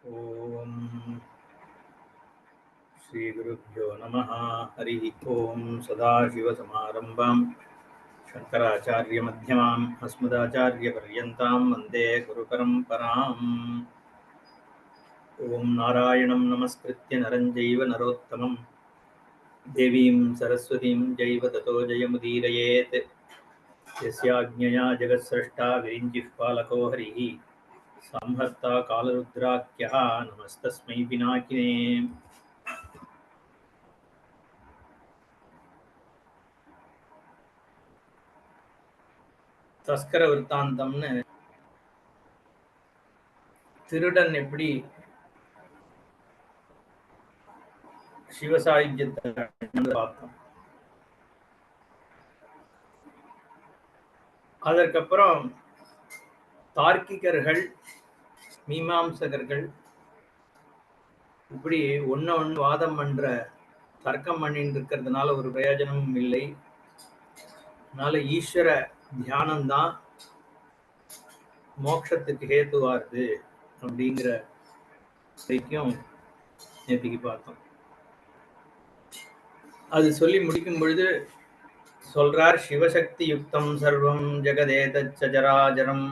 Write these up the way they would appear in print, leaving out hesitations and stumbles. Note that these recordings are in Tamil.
ओम श्री गुरुभ्यो नमः। हरि ओम। सदाशिवसमारंभां शंकराचार्यमध्यमाम् अस्मदाचार्यपर्यन्तां वन्दे गुरुपरम्पराम्। ओम नारायणं नमस्कृत्य नरं चैव नरोत्तमं देवीं सरस्वतीं चैव ततो जयमुदीरयेत्। यस्याज्ञया जगत्सृष्टा विरिञ्चिः पालको हरिः संहर्ता कालरुद्राख्यः नमस्तस्मै पिनाकिने। தஸ்கர விற்த்தாந்தம்னு திருடன் எப்படி சிவசாயுஜ்யத்தை பார்த்தோம். அதற்கப்புறம் தார்க்கிகர்கள் மீமாம்சகர்கள் இப்படி ஒன்னு வாதம் பண்ற தர்க்கம் பண்ணிட்டு இருக்கிறதுனால ஒரு பிரயோஜனமும் இல்லை. அதனால ஈஸ்வர தியானம்தான் மோட்சத்துக்கு ஹேத்துவாருது அப்படிங்கிற வரைக்கும் நேற்றுக்கு பார்த்தோம். அது சொல்லி முடிக்கும் பொழுது சொல்றார், சிவசக்தி யுக்தம் சர்வம் ஜெகதேதச்சராஜரம்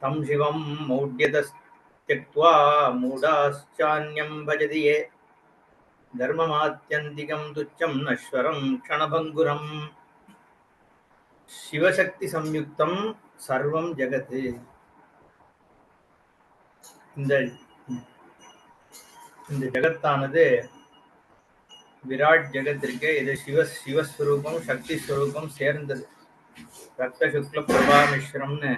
தம் சிவம் மௌட்யதஸ்த்யக்த்வா மூடாஸ்சான்யம் பஜதி யே தர்மமாத்யந்திகம் துச்சம் நஸ்வரம் க்ஷணபங்குரம். சிவசக்தி சம்யுக்தம் சர்வம் ஜெகத். இந்த ஜெகத்தானது விராட் ஜெகத் இருக்கு. இது சிவஸ்வரூபம் சக்தி ஸ்வரூபம் சேர்ந்தது. ரத்த சுக்ல பிரபா மிஸ்ரம்னு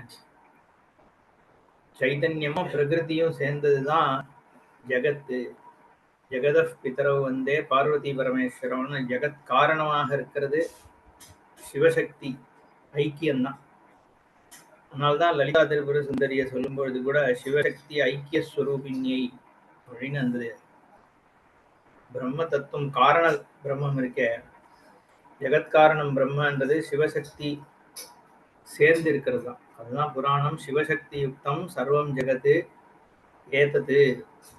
சைதன்யமும் பிரகிருதியும் சேர்ந்ததுதான் ஜெகத்து. ஜெகத பிதரவு வந்தே பார்வதி பரமேஸ்வரம்னு ஜெகத் காரணமாக இருக்கிறது சிவசக்தி ஐக்கியம்தான். அதனால்தான் லலிதா திரிபுர சுந்தரிய சொல்லும் பொழுது கூட சிவசக்தி ஐக்கிய ஸ்வரூபிணியை அப்படின்னு அந்த பிரம்ம தத்துவம் காரண பிரம்மம் இருக்க, ஜெகத்காரணம் பிரம்மன்றது சிவசக்தி சேர்ந்து இருக்கிறது தான். அதுதான் புராணம். சிவசக்தி யுக்தம் சர்வம் ஜெகத்து ஏதது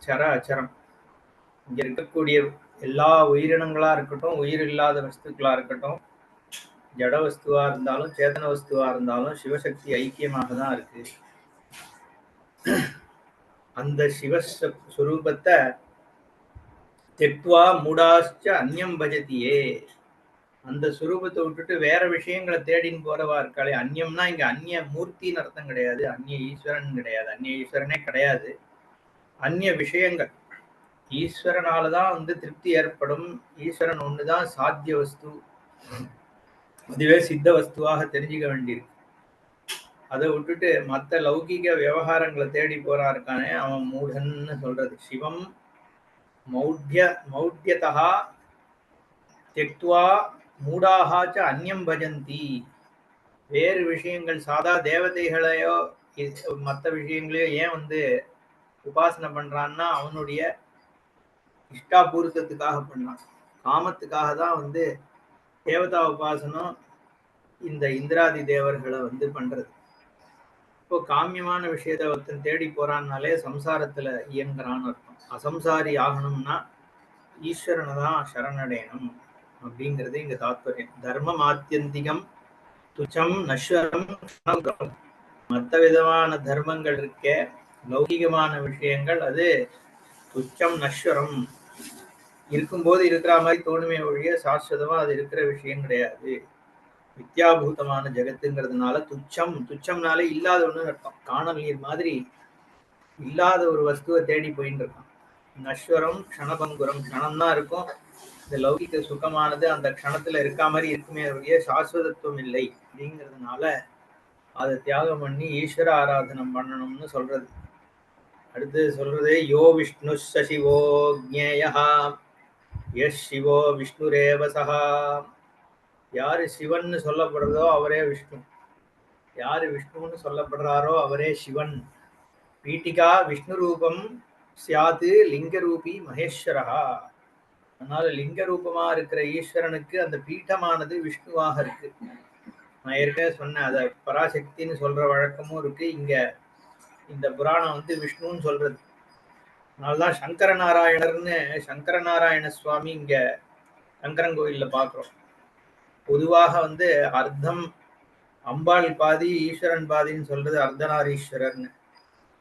சர அச்சரம். இங்க இருக்கக்கூடிய எல்லா உயிரினங்களா இருக்கட்டும், உயிர் இல்லாத வஸ்துக்களா இருக்கட்டும், ஜட வஸ்துவா இருந்தாலும் சேதன வஸ்துவா இருந்தாலும் சிவசக்தி ஐக்கியமாக தான் இருக்கு. அந்த சிவஸ்வரூபத்தை தெக்வா மூடாஸ்ச அந்நியம் பஜதியே, அந்த சுரூபத்தை விட்டுட்டு வேற விஷயங்களை தேடின்னு போறவா இருக்காளே. அந்நியம்னா இங்க அந்நிய மூர்த்தின்னு அர்த்தம் கிடையாது, அந்நிய ஈஸ்வரன் கிடையாது, அந்நிய ஈஸ்வரனே கிடையாது. அந்நிய விஷயங்கள், ஈஸ்வரனாலதான் திருப்தி ஏற்படும். ஈஸ்வரன் ஒண்ணுதான் சாத்திய வஸ்து, அதுவே சித்த வஸ்துவாக தெரிஞ்சுக்க வேண்டியிருக்கு. அதை விட்டுட்டு மற்ற லௌகிக விவகாரங்களை தேடி போறா இருக்கானே அவன் மூடன்னு சொல்றது. சிவம் மௌட்யதா தெக்த்வா மூடாஹாச்ச அந்நியம் பஜந்தி. வேறு விஷயங்கள் சாதா தேவதைகளையோ மற்ற விஷயங்களையோ ஏன் உபாசனை பண்றான்னா அவனுடைய இஷ்டாபூர்த்தத்துக்காக பண்ணான். காமத்துக்காக தான் தேவதா உபாசனம் இந்த இந்திராதி தேவர்களை பண்றது. இப்போ காமியமான விஷயத்தை ஒருத்தன் தேடி போறான்னாலே சம்சாரத்துல இயங்குறான்னு அர்த்தம். அசம்சாரி ஆகணும்னா ஈஸ்வரனை தான் சரணடையணும் அப்படிங்கிறது இங்க தாத்பரியம். தர்மம் ஆத்தியந்திகம் துச்சம் நஸ்வரம். மற்ற விதமான தர்மங்கள் இருக்க, லௌகிகமான விஷயங்கள் அது துச்சம் நஸ்வரம். இருக்கும்போது இருக்கிற மாதிரி தோணுமே ஒழிய சாஸ்வதமா அது இருக்கிற விஷயம் கிடையாது. வித்யாபூதமான ஜெகத்துங்கிறதுனால துச்சம், துச்சம்னாலே இல்லாத ஒண்ணு அர்த்தம். காணல் நீர் மாதிரி இல்லாத ஒரு வஸ்துவை தேடி போயிட்டு இருக்கான். நஸ்வரம் க்ஷணபங்குரம், க்ஷணம்தான் இருக்கும். இந்த லௌகிக சுகமானது அந்த க்ஷணத்துல இருக்கா மாதிரி இருக்குமே ஒழிய சாஸ்வதத்துவம் இல்லை. அப்படிங்கிறதுனால அதை தியாகம் பண்ணி ஈஸ்வர ஆராதனம் பண்ணணும்னு சொல்றது. அடுத்து சொல்றது யோ விஷ்ணு சசிவோ ஜ்ஞேயா யஸ் சிவோ விஷ்ணுரேவ சஹா. யாரு சிவன் சொல்லப்படுறதோ அவரே விஷ்ணு, யாரு விஷ்ணுன்னு சொல்லப்படுறாரோ அவரே சிவன். பீட்டிகா விஷ்ணு ரூபம் சியாது லிங்க ரூபி மகேஸ்வரா. அதனால லிங்க ரூபமா இருக்கிற ஈஸ்வரனுக்கு அந்த பீட்டமானது விஷ்ணுவாக இருக்கு. நான் ஏற்கனவே சொன்னேன், அத பராசக்தின்னு சொல்ற வழக்கமும் இருக்கு. இங்க இந்த புராணம் விஷ்ணுன்னு சொல்றது. அதனால்தான் சங்கரநாராயணர்னு சங்கரநாராயண சுவாமி இங்க சங்கரங்கோயில்ல பாக்குறோம். பொதுவாக வந்து அர்த்தம் அம்பாள் பாதி ஈஸ்வரன் பாதின்னு சொல்றது அர்த்தநாரீஸ்வரர்னு.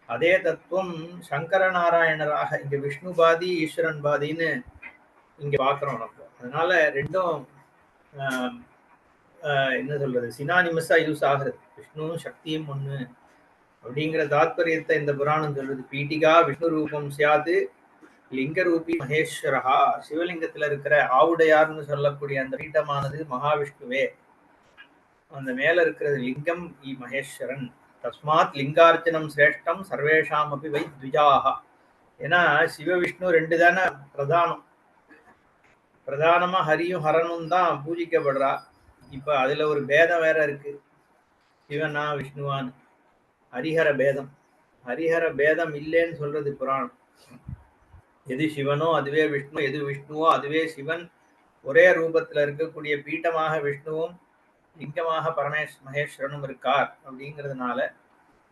அதே தத்துவம் சங்கரநாராயணராக இங்க விஷ்ணு பாதி ஈஸ்வரன் பாதின்னு இங்க பாக்குறோம் நம்ம. அதனால ரெண்டும் என்ன சொல்றது சினானிமஸா யூஸ் ஆகுறது. விஷ்ணுவும் சக்தியும் ஒண்ணு அப்படிங்கிற தாத்பரியத்தை இந்த புராணம் சொல்றது. பீட்டிகா விஷ்ணு ரூபம் சியாது லிங்க ரூபி மகேஸ்வரஹா. சிவலிங்கத்துல இருக்கிற ஆவுடையார்னு சொல்லக்கூடிய அந்த பீட்டமானது மகாவிஷ்ணுவே. அந்த மேல இருக்கிறது லிங்கம் மகேஸ்வரன். தஸ்மாத் லிங்கார்ச்சனம் சிரேஷ்டம் சர்வேஷாம் அப்படி வை த்விஜாக. ஏன்னா சிவ விஷ்ணு ரெண்டு தானே பிரதானம். பிரதானமா ஹரியும் ஹரனும் தான் பூஜிக்கப்படுறா. இப்ப அதுல ஒரு பேதம் வேற இருக்கு, சிவனா விஷ்ணுவான்னு. ஹரிஹர பேதம். ஹரிஹர பேதம் இல்லைன்னு சொல்றது புராணம். எது சிவனோ அதுவே விஷ்ணு, எது விஷ்ணுவோ அதுவே சிவன். ஒரே ரூபத்துல இருக்கக்கூடிய பீட்டமாக விஷ்ணுவும் லிங்கமாக மகேஸ்வரனும் இருக்கார். அப்படிங்கிறதுனால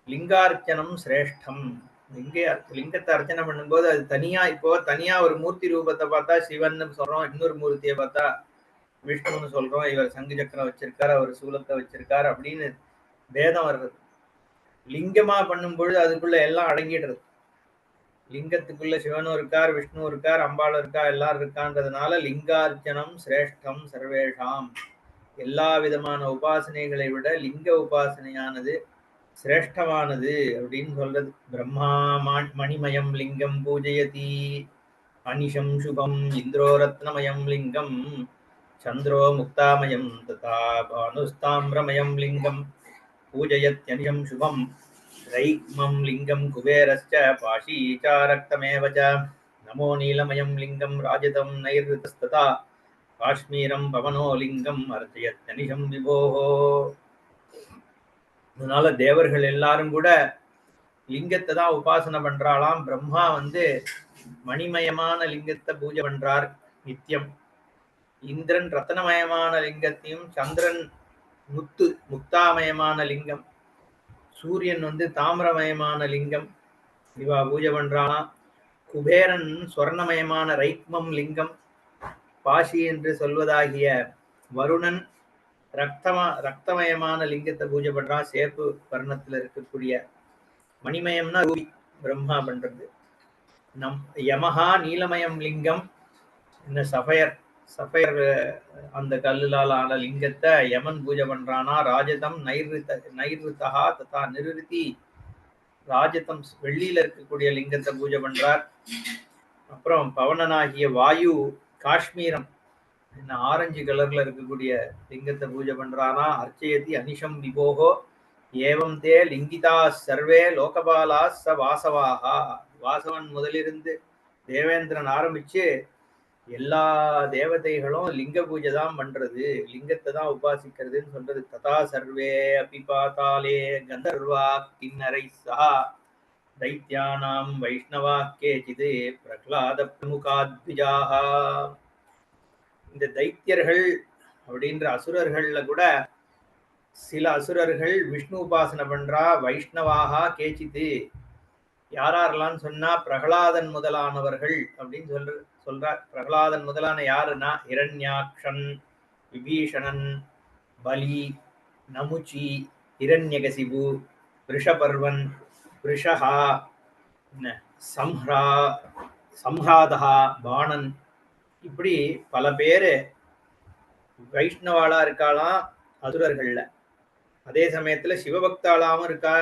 லிங்கார்ச்சனம் சிரேஷ்டம். லிங்கத்தை அர்ச்சனை பண்ணும்போது அது தனியா, இப்போ தனியா ஒரு மூர்த்தி ரூபத்தை பார்த்தா சிவன் சொல்றோம், இன்னொரு மூர்த்தியை பார்த்தா விஷ்ணுன்னு சொல்றோம். இவர் சங்கு சக்கரம் வச்சிருக்கார், அவர் சூலத்தை வச்சிருக்கார் அப்படின்னு பேதம் வர்றது. லிங்கமா பண்ணும் பொழுது அதுக்குள்ள எல்லாம் அடங்கிடுறது. லிங்கத்துக்குள்ள சிவனும் இருக்கார், விஷ்ணு இருக்கார், அம்பாளும் இருக்கா, எல்லாரும் இருக்கான்றதுனால லிங்கார்ச்சனம் சிரேஷ்டம் சர்வேஷாம். எல்லா விதமான உபாசனைகளை விட லிங்க உபாசனையானது சிரேஷ்டமானது அப்படின்னு சொல்றது. பிரம்மா மணிமயம் லிங்கம் பூஜயதி அனிஷம் சுபம் இந்திரோ ரத்னமயம் லிங்கம் சந்திரோ முக்தாமயம் ததா பானுஸ்தாம்ரமயம் லிங்கம் பூஜயத்யனிஷம் சுபம் ரைக்மம் லிங்கம் குபேரஸ்ச பாஷீச்சாரக்தமேவ ச நமோ நீலமயம் லிங்கம் ராஜதம் நைர்ருதஸ்ததா காஷ்மீரம் பவனோ லிங்கம் அர்ச்சயத்யனிஷம் விபோஹோ. அதனால தேவர்கள் எல்லாரும் கூட லிங்கத்தை தான் உபாசனை பண்றாளாம். பிரம்மா வந்து மணிமயமான லிங்கத்தை பூஜை பண்றார் நித்தியம். இந்திரன் ரத்னமயமான லிங்கத்தையும், சந்திரன் முக்தாமயமான லிங்கம், சூரியன் வந்து தாமிரமயமான லிங்கம் இவா பூஜை பண்றாளாம். குபேரன் சொர்ணமயமான ரைக்மம் லிங்கம், பாஷி என்று சொல்வதாகிய வருணன் ரக்தமயமான லிங்கத்தை பூஜை பண்றான். சேப்பு வர்ணத்துல இருக்கக்கூடிய மணிமயம்னா ரூபி பிரம்மா பண்றது. யமஹா நீலமயம் லிங்கம், இந்த சஃபயர் அந்த கல்லுலால் ஆன லிங்கத்தை யமன் பூஜை பண்றானா. ராஜதம் நைருத்தகா ததா நிருதி, ராஜதம் வெள்ளியில இருக்கக்கூடிய லிங்கத்தை பூஜை பண்றார். அப்புறம் பவனனாகிய வாயு காஷ்மீரம் என்ன ஆரஞ்சு கலர்ல இருக்கக்கூடிய லிங்கத்தை பூஜை பண்றானா. அர்ச்சயதி அனிஷம் விபோகோ ஏவம் தே லிங்கிதா சர்வே லோகபாலா ச வாசவாகா. வாசவன் முதலிருந்து தேவேந்திரன் ஆரம்பிச்சு எல்லா தேவதைகளும் லிங்க பூஜை தான் பண்றது, லிங்கத்தை தான் உபாசிக்கிறதுன்னு சொல்றது. ததா சர்வே அபிபாத்தாலே கந்தர்வா கிண்ணரை சா தைத்யானாம் வைஷ்ணவா கேச்சிது பிரகலாத பிரமுகாத்விஜாக. இந்த தைத்தியர்கள் அப்படின்ற அசுரர்கள்ல கூட சில அசுரர்கள் விஷ்ணு உபாசனை பண்றா. வைஷ்ணவாக கேச்சித்து யாரெல்லாம் சொன்னா பிரகலாதன் முதலானவர்கள் அப்படின்னு சொல்றார். பிரகலாதன் முதலான யாருன்னா இரண்யாக்ஷன், விபீஷணன், பலி, நமுச்சி, இரண்யகசிபு, ரிஷபர்வன், ரிஷஹா, சம்ஹாதா, பாணன், இப்படி பல பேரு வைஷ்ணவாளா இருக்காளாம் அசுரர்கள்ல. அதே சமயத்துல சிவபக்தாளாவும் இருக்கா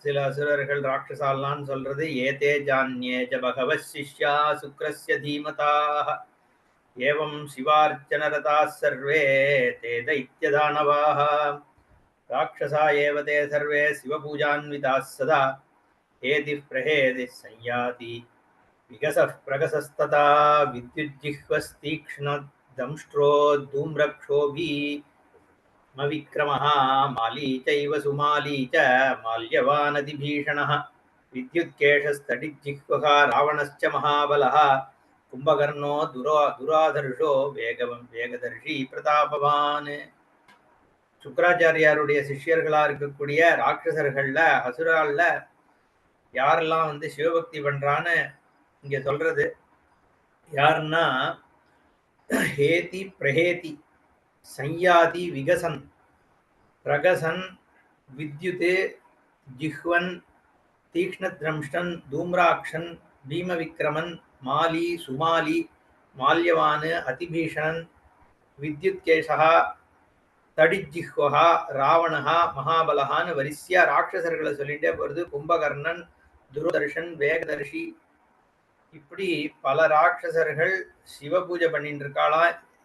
சில அசுரர்கள், ராட்சசாலான்னு சொல்றது. ஏதே ஜான்யே ஜ பகவத் சிஷ்யா சுக்ரஸ்ய தீமதாக ஏவம் சிவார்ச்சனரதா சர்வே தே தைத்யதானவாக ராட்சசா ஏவ தே சர்வே சிவபூஜான்விதாः சதா ஏதி பிரஹேதி சஞ்யாதி விகசः பிரகசஸ்ததா வித்யுஜ்ஜிஹ்வஸ்தீக்ஷ்ண தம்ஷ்ட்ரோ தூம்ரக்ஷோபி விக்ரமः மாலீ சைவ சுமாலீ ச மால்யவானதிபீஷணः வித்யுத்கேஷஸ்தடிஜ்ஜிஹ்வः ராவணஸ்ச மகாபலः கும்பகர்ணோ துராதர்ஷோ வேகதர்ஷி பிரதாபவான். சுக்கராச்சாரியாருடைய சிஷ்யர்களா இருக்கக்கூடிய ராட்சசர்கள்ல அசுரால்ல யாரெல்லாம் வந்து சிவபக்தி பண்றான்னு இங்க சொல்றது யாருன்னா ஹேதி பிரஹேதி சஞ்யாதி விகசன் பிரகசன் வித்யுதே ஜிஹ்வன் தீக்ஷ்ணத்ரம்ஷ்டன் தூம்ராக்ஷன் பீமவிக்ரமன் மாலி சுமாலி மால்யவான் அதிபீஷணன் வித்யுத்கேஷः தடிஜிஹ்வஹா ராவணஹா மகாபலஹான்னு வரிசையா ராட்சசர்களை சொல்லிட்டே போறது. கும்பகர்ணன், துருதர்ஷன், வேகதர்ஷி, இப்படி பல ராட்சசர்கள் சிவ பூஜை பண்ணிட்டு இருக்காளா.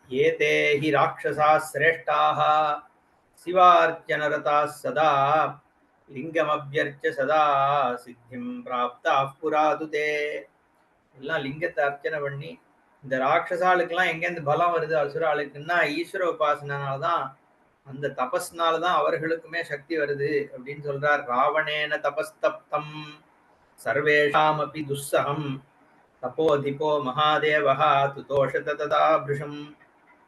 ஏதேஹி ராட்சசா சிரேஷ்டாக சிவார்ச்சனரதா சதா லிங்கமபியர்ச்ச சதா சித்திம் பிராப்தா புராதுதே. எல்லாம் லிங்கத்தை அர்ச்சனை பண்ணி, இந்த ராட்சசாளுக்கெல்லாம் எங்கேருந்து பலம் வருது அசுராளுக்குன்னா ஈஸ்வர உபாசனால்தான், அந்த தபஸ்னால்தான் அவர்களுக்குமே சக்தி வருது அப்படின்னு சொல்றார். ராவணேன தபஸ்தப்தம் சர்வேஷாம் அபி துஸ்ஸகம் தபோதிபோ மகாதேவஹா துதோஷத ததாபிருஷம்.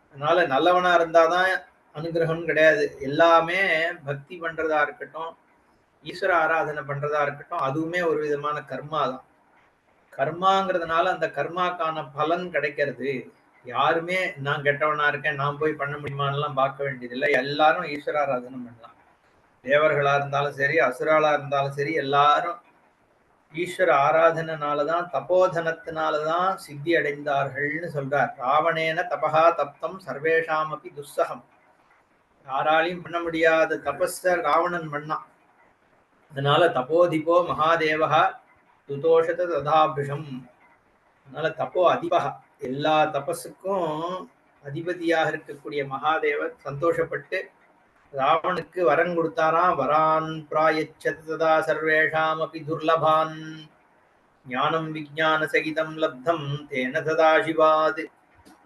அதனால நல்லவனா இருந்தாதான் அனுகிரகம் கிடையாது. எல்லாமே பக்தி பண்றதா இருக்கட்டும், ஈஸ்வர ஆராதனை பண்றதா இருக்கட்டும், அதுவுமே ஒரு விதமான கர்மா தான். கர்மாங்கிறதுனால அந்த கர்மாக்கான பலன் கிடைக்கிறது. யாருமே நான் கெட்டவனா இருக்கேன், நான் போய் பண்ண முடியுமான்லாம் பார்க்க வேண்டியதில்லை. எல்லாரும் ஈஸ்வர ஆராதனை பண்ணலாம். தேவர்களா இருந்தாலும் சரி, அசுராளா இருந்தாலும் சரி, எல்லாரும் ஈஸ்வர ஆராதனாலதான் தபோதனத்தினாலதான் சித்தி அடைந்தார்கள்னு சொல்றார். ராவணேன தபஹா தப்தம் சர்வேஷாம் அப்படி துஸ்ஸகம். யாராலையும் பண்ண முடியாத தபஸ ராவணன் பண்ணான். அதனால தபோதிபோ மகாதேவஹா துதோஷத ததாபிருஷம். அதனால தப்போ அதிபகா, எல்லா தபஸுக்கும் அதிபதியாக இருக்கக்கூடிய மகாதேவர் சந்தோஷப்பட்டு ராவனுக்கு வரன் கொடுத்தாராம். வரான் பிராயச்சதா சர்வேஷாம் அப்படி துர்லபான் ஞானம் விஜான சகிதம் லப்தம் தேன சதாசிவாத்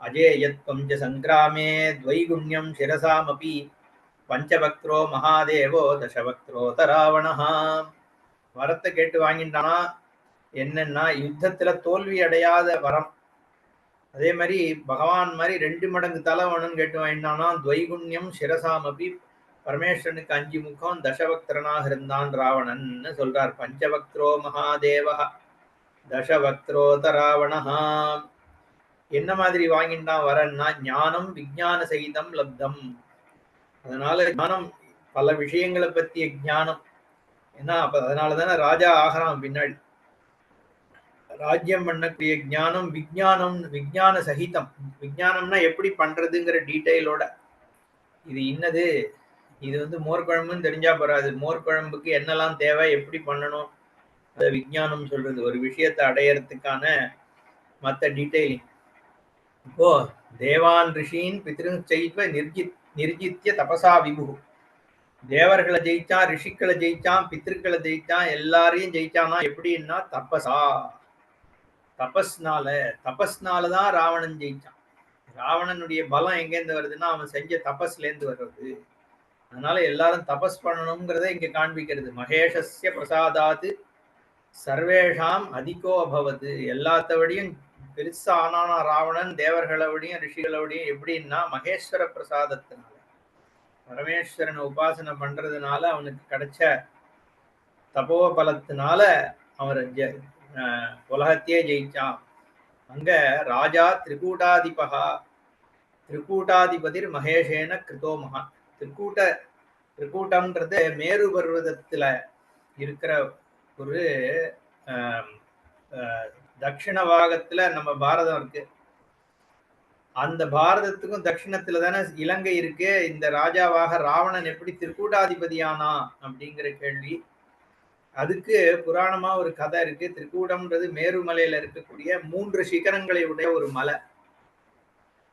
அஜேயத்வம் ச சங்கிராமே துவைகுண்யம் சிரசாமபி பஞ்சபக்திரோ மகாதேவோ தசபக்திரோத ராவணஹா. வரத்தை கேட்டு வாங்கிட்டானா. என்னன்னா யுத்தத்துல தோல்வி அடையாத வரம். அதே மாதிரி பகவான் மாதிரி 2 மடங்கு தலை வேணும்னு கேட்டு வாங்கிட்டானா. துவைகுண்யம் சிரசாமபி, பரமேஸ்வரனுக்கு 5 முகம், தசபக்தரனாக இருந்தான் ராவணன்னு சொல்றார். பஞ்சபக்திரோ மகாதேவ தசபக்திரோத ராவணஹா. என்ன மாதிரி வாங்கிட்டான் வரன்னா ஞானம் விஜான சகிதம் லப்தம். அதனால ஞானம், பல விஷயங்களை பத்திய ஞானம். ஏன்னா அதனாலதானே ராஜா ஆகிறான் பின்னாடி. ராஜ்யம் பண்ணக்கூடிய ஞானம், விஜானம், விஜான சகிதம். விஜானம்னா எப்படி பண்றதுங்கிற டீட்டெயிலோட, இது இன்னது, இது மோர் குழம்புன்னு தெரிஞ்சா போறாது. மோர் குழம்புக்கு என்னெல்லாம் தேவை, எப்படி பண்ணணும், அதை விஜானம் சொல்றது. ஒரு விஷயத்தை அடையறதுக்கான மற்ற டீட்டெயிலிங். இப்போ தேவான் ரிஷின் பித்ருன் செய்வ நிர்ஜித்திய தபசா விபு. தேவர்களை ஜெயிச்சான், ரிஷிக்களை ஜெயிச்சான், பித்திருக்களை ஜெயிச்சான், எல்லாரையும் ஜெயிச்சானா. எப்படின்னா தபசா, தபஸ்னாலதான் ராவணன் ஜெயிச்சான். ராவணனுடைய பலம் எங்கேருந்து வருதுன்னா அவன் செஞ்ச தபஸ்ல இருந்து வர்றது. அதனால எல்லாரும் தபஸ் பண்ணணுங்கிறத இங்க காண்பிக்கிறது. மகேஷஸ்ய பிரசாதாத்து சர்வேஷாம் அதிகோ அபவது. எல்லாத்தவடியும் பெருசா ஆனானா ராவணன், தேவர்களோடையும் ரிஷிகளோடையும். எப்படின்னா மகேஸ்வர பிரசாதத்தினால, பரமேஸ்வரனை உபாசனை பண்றதுனால அவனுக்கு கிடைச்ச தபோபலத்தினால அவன் உலகத்தையே ஜெயிச்சான். அங்க ராஜா திரிகூட்டாதிபகா, திரிகூட்டாதிபதிர் மகேஷேன கிருதோ மகா. திரிகூட்டம்ன்றது மேரு பர்வதத்துல இருக்கிற ஒரு தட்சிண பாகத்துல நம்ம பாரதம் இருக்கு. அந்த பாரதத்துக்கும் தட்சிணத்துல தானே இலங்கை இருக்கு. இந்த ராஜாவாக ராவணன் எப்படி திரிகூட்டாதிபதியானா அப்படிங்கிற கேள்வி. அதுக்கு புராணமா ஒரு கதை இருக்கு. திரிகூடம்ன்றது மேருமலையில இருக்கக்கூடிய 3 சிகரங்களை உடைய ஒரு மலை.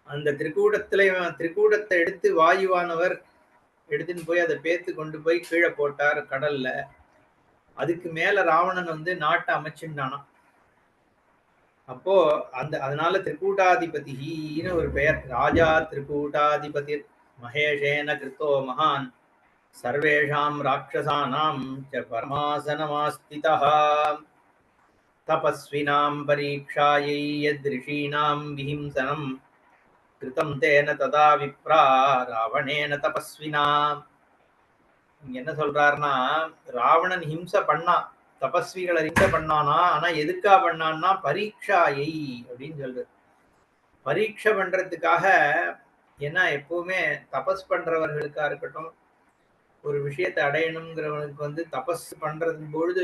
அந்த திரிகூடத்தை எடுத்து வாயுவானவர் எடுத்துன்னு போய் அதை பேத்து கொண்டு போய் கீழே போட்டார் கடல்ல. அதுக்கு மேல ராவணன் நாட்டை அமைச்சுட்டானா. அப்போ அதனால திரிகூட்டாதிபதினு ஒரு பெயர். ராஜா திரிகூட்டாதிபதி மகேஷேன கிருத்தோ மகான் சர்வேஷாம் ராட்சசானாம் ச பரமாசனமாஸ்திதः தபஸ்வினாம் பரீக்ஷாயை யத்ரிஷீனாம் விஹிம்சனம் கிருதம் தேன ததா விப்ரா ராவணேன தபஸ்வினா. இங்க என்ன சொல்றாருன்னா, ராவணன் ஹிம்சை பண்ணான். தபஸ்விகளை ஹிம்சை பண்ணானா. ஆனா எதுக்கா பண்ணான்னா பரீட்சாயை அப்படின்னு சொல்றது. பரீட்சை பண்றதுக்காக. ஏன்னா எப்பவுமே தபஸ் பண்றவர்களுக்கா இருக்கட்டும், ஒரு விஷயத்தை அடையணுங்கிறவனுக்கு வந்து தபஸ் பண்றது பொழுது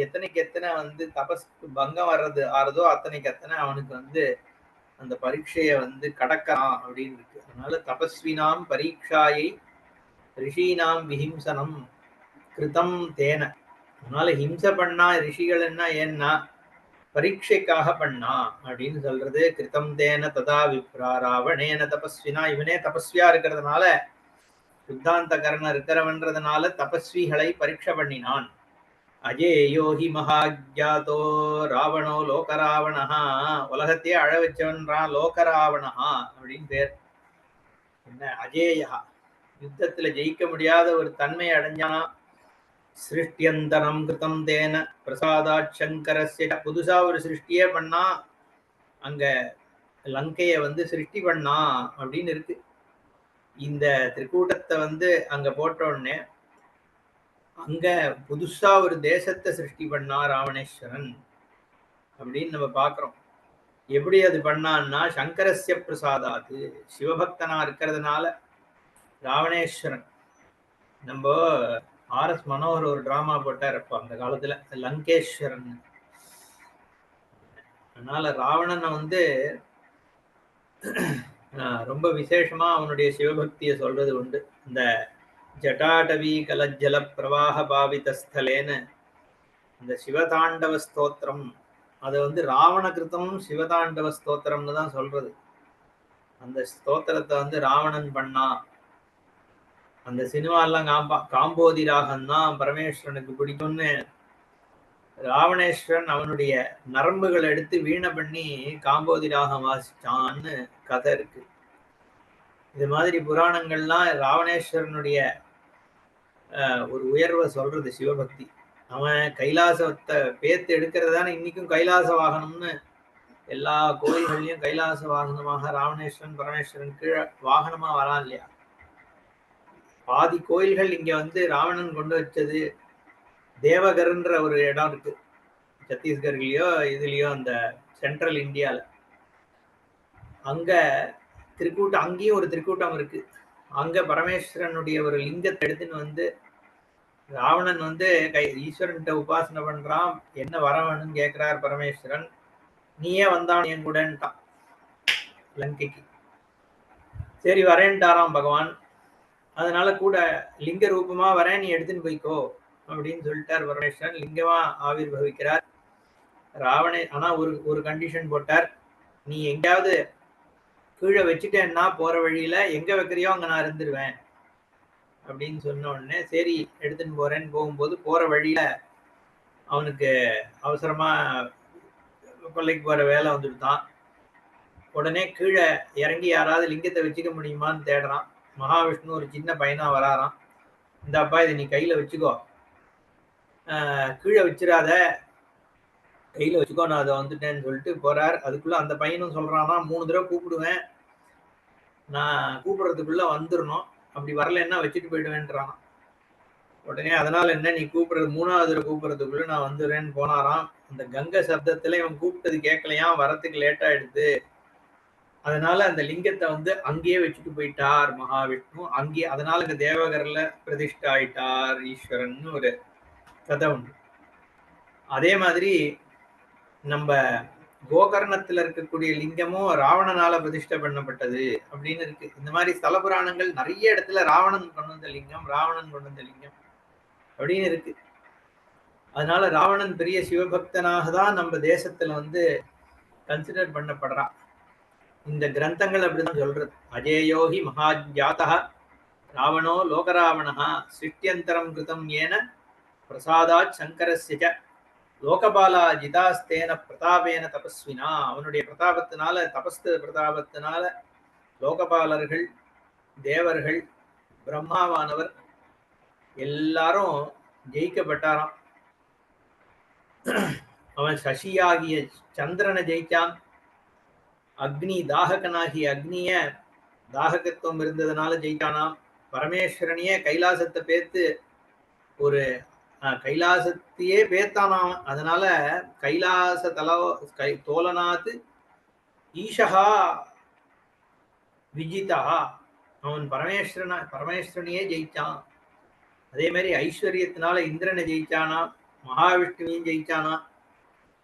எத்தனைக்கு எத்தனை வந்து தபஸ்க்கு பங்கம் வர்றது ஆறுதோ அத்தனைக்கு எத்தனை அவனுக்கு வந்து அந்த பரீட்சையை வந்து கடக்கலாம் அப்படின்னு இருக்கு. அதனால தபஸ்வினாம் பரீட்சாயை ரிஷீனாம் விஹிம்சனம் கிருதம் தேன. அதனால ஹிம்சை பண்ணா ரிஷிகள் என்ன ஏன்னா பரீட்சைக்காக பண்ணா அப்படின்னு சொல்றது. கிருதம் தேன ததா விப்ரா ராவணேன தபஸ்வினா. இவனே தபஸ்வியா இருக்கிறதுனால, சித்தாந்த கரணம் இருக்கிறவன்றதுனால தபஸ்விகளை பரீட்சை பண்ணினான். அஜேயோ ஹி மகாஜாதோ ராவணோ லோகராவணஹா. உலகத்தையே அழ வச்சவன்றான் லோகராவணஹா அப்படின்னு பேர். என்ன அஜேயா, யுத்தத்துல ஜெயிக்க முடியாத ஒரு தன்மையை அடைஞ்சானா. சிருஷ்டியந்தரம் கிருதம் தேன பிரசாதாத் சங்கரஸ்ய. புதுசா ஒரு சிருஷ்டியே பண்ணா, அங்க லங்கைய வந்து சிருஷ்டி பண்ணா அப்படின்னு இருக்கு. இந்த திரிகூட்டத்தை வந்து அங்க போட்ட உடனே அங்க புதுசா ஒரு தேசத்தை சிருஷ்டி பண்ணா ராவணேஸ்வரன் அப்படின்னு நம்ம பாக்குறோம். எப்படி அது பண்ணான்னா சங்கரஸ்ய பிரசாதாது, சிவபக்தனா இருக்கிறதுனால. ராவணேஸ்வரன் நம்ம ஆர்எஸ் மனோகர் ஒரு டிராமா போட்டார் அப்ப அந்த காலத்துல, லங்கேஸ்வரன். அதனால ராவணனை வந்து ரொம்ப விசேஷமா அவனுடைய சிவபக்தியை சொல்றது உண்டு. இந்த ஜட்டாடவி கலஜல பிரவாக பாவிதஸ்தலேன்னு இந்த சிவதாண்டவ ஸ்தோத்திரம், அது வந்து ராவண கிருத்தம் சிவதாண்டவ ஸ்தோத்திரம்னு தான் சொல்றது. அந்த ஸ்தோத்திரத்தை வந்து ராவணன் பண்ணா. அந்த சினிமாலாம் காம்போதி ராகம் தான் பரமேஸ்வரனுக்கு பிடிக்கும்னு ராவணேஸ்வரன் அவனுடைய நரம்புகளை எடுத்து வீணை பண்ணி காம்போதி ராகம் வாசிச்சான்னு கதை இருக்கு. இது மாதிரி புராணங்கள்லாம் ராவணேஸ்வரனுடைய ஒரு உயர்வை சொல்றது சிவபக்தி. அவன் கைலாசத்தை பேத்து எடுக்கிறதான இன்னைக்கும் கைலாச வாகனம்னு எல்லா கோயில்கள்லயும் கைலாச வாகனமாக ராவணேஸ்வரன் பரமேஸ்வரன் கீழே வாகனமா வரான் இல்லையா. பாதி கோயில்கள் இங்க வந்து ராவணன் கொண்டு வச்சது. தேவகர்ன்ற ஒரு இடம் இருக்கு சத்தீஸ்கர்லயோ இதுலயோ அந்த சென்ட்ரல் இந்தியால. அங்க திரிகூட்டம், அங்கேயும் ஒரு திரிகூட்டம் இருக்கு. அங்க பரமேஸ்வரனுடைய ஒரு லிங்கத்தை எடுத்துன்னு வந்து ராவணன் வந்து ஈஸ்வரன்கிட்ட உபாசனை பண்றான். என்ன வர வேணும்னு கேட்கிறார் பரமேஸ்வரன். நீயே வந்தான் என் கூடன்ட்டான் லங்கைக்கு. சரி வரேன்ட்டாராம் பகவான். அதனால கூட லிங்க ரூபமா வரேன், நீ எடுத்துன்னு போய்க்கோ அப்படின்னு சொல்லிட்டார் பரமேஸ்வரன். லிங்கமா ஆவிர் பவிக்கிறார் ராவணே. ஆனா ஒரு கண்டிஷன் போட்டார். நீ எங்கேயாவது கீழே வச்சுட்டேன்னா போற வழியில எங்க வைக்கிறியோ அங்க நான் இருந்துருவேன் அப்படின்னு சொன்ன உடனே சரி எடுத்துன்னு போறேன்னு போகும்போது போற வழியில அவனுக்கு அவசரமா கொல்லைக்கு போற வேலை வந்துடுதான். உடனே கீழே இறங்கி யாராவது லிங்கத்தை வச்சுக்க முடியுமான்னு தேடுறான். மகாவிஷ்ணு ஒரு சின்ன பையனா வராறான். இந்த அப்பா இதை நீ கையில வச்சுக்கோ, கீழே வச்சிடாத, கையில வச்சுக்கோ, நான் அதை வந்துட்டேன்னு சொல்லிட்டு போறார். அதுக்குள்ள அந்த பையனும் சொல்றான்னா 3 தடவை கூப்பிடுவேன், நான் கூப்பிடுறதுக்குள்ள வந்துடணும், அப்படி வரலன்னா வச்சுட்டு போயிடுவேன்றான். உடனே அதனால என்ன, நீ கூப்பிடுறது 3வது தடவை கூப்பிடுறதுக்குள்ள நான் வந்துடுறேன்னு போனாராம். அந்த கங்கை சப்தத்துல இவன் கூப்பிட்டது கேட்கலையாம், வரத்துக்கு லேட் ஆயிடுது. அதனால அந்த லிங்கத்தை வந்து அங்கேயே வச்சுட்டு போயிட்டார் மகாவிஷ்ணு. அங்கே அதனால இந்த தேவகர்ல பிரதிஷ்டை ஆயிட்டார் ஈஸ்வரன் ஒரு கதை உண்டு. அதே மாதிரி நம்ம கோகர்ணத்துல இருக்கக்கூடிய லிங்கமும் ராவணனால பிரதிஷ்டை பண்ணப்பட்டது அப்படின்னு இருக்கு. இந்த மாதிரி ஸ்தல புராணங்கள் நிறைய இடத்துல ராவணன் கொண்டு வந்த லிங்கம், ராவணன் கொண்டு வந்த லிங்கம் அப்படின்னு இருக்கு. அதனால ராவணன் பெரிய சிவபக்தனாக தான் நம்ம தேசத்துல வந்து கன்சிடர் பண்ணப்படுறான். இந்த கிரந்தங்கள் அப்படிதான் சொல்றது. அஜேயோகி மகாஜாதா ராவணோ லோகராவணா சிருஷ்டியந்தரம் கிருதம் ஏன பிரசாதாத் சங்கரஸ்ய லோகபாலா ஜிதாஸ்தேன பிரதாபேன தபஸ்வினா. அவனுடைய பிரதாபத்தினால, தபஸ்து பிரதாபத்தினால லோகபாலர்கள், தேவர்கள், பிரம்மாவானவர் எல்லாரும் ஜெயிக்கப்பட்டாராம். அவன் சசியாகிய சந்திரனை ஜெயிச்சான். அக்னி தாககனாகிய அக்னிய தாககத்துவம் இருந்ததுனால ஜெயிச்சானாம். பரமேஸ்வரனையே கைலாசத்தை பேத்து ஒரு கைலாசத்தையே பேத்தானாம். அதனால கைலாச தோலனாத்து ஈஷா விஜிதா, அவன் பரமேஸ்வரனையே ஜெயிச்சான். அதே மாதிரி ஐஸ்வர்யத்தினால இந்திரனை ஜெயிச்சானா, மகாவிஷ்ணுவையும் ஜெயிச்சானா.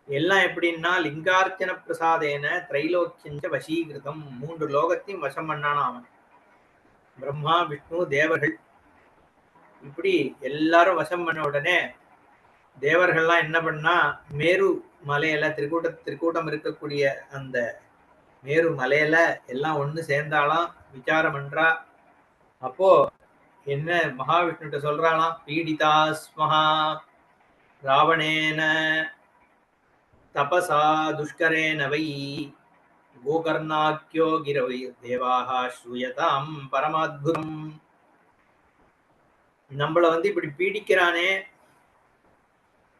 எல்லாம் எப்படின்னா லிங்கார்ச்சன பிரசாதேன திரைலோக்கியஞ்ச வசீகிருதம், 3 லோகத்தையும் வசம் பண்ணானா அவன். பிரம்மா விஷ்ணு தேவர்கள் இப்படி எல்லாரும் வசம் பண்ண உடனே தேவர்கள்லாம் என்ன பண்ணா, மேரு மலையில திருக்கூட்டம் இருக்கக்கூடிய அந்த மேரு மலையில எல்லாம் ஒண்ணு சேர்ந்தாலாம், விசாரம் பண்றா. அப்போ என்ன மகாவிஷ்ணுட்ட சொல்றாளாம், பீடிதா ஸ்மஹா ராவணேன தபசா துஷ்கரேன வை கோகர்ணாக்கியோ கிரவை தேவாக ஸ்ரூயதாம் பரமாத்புதம். நம்மள இப்படி பீடிக்கிறானே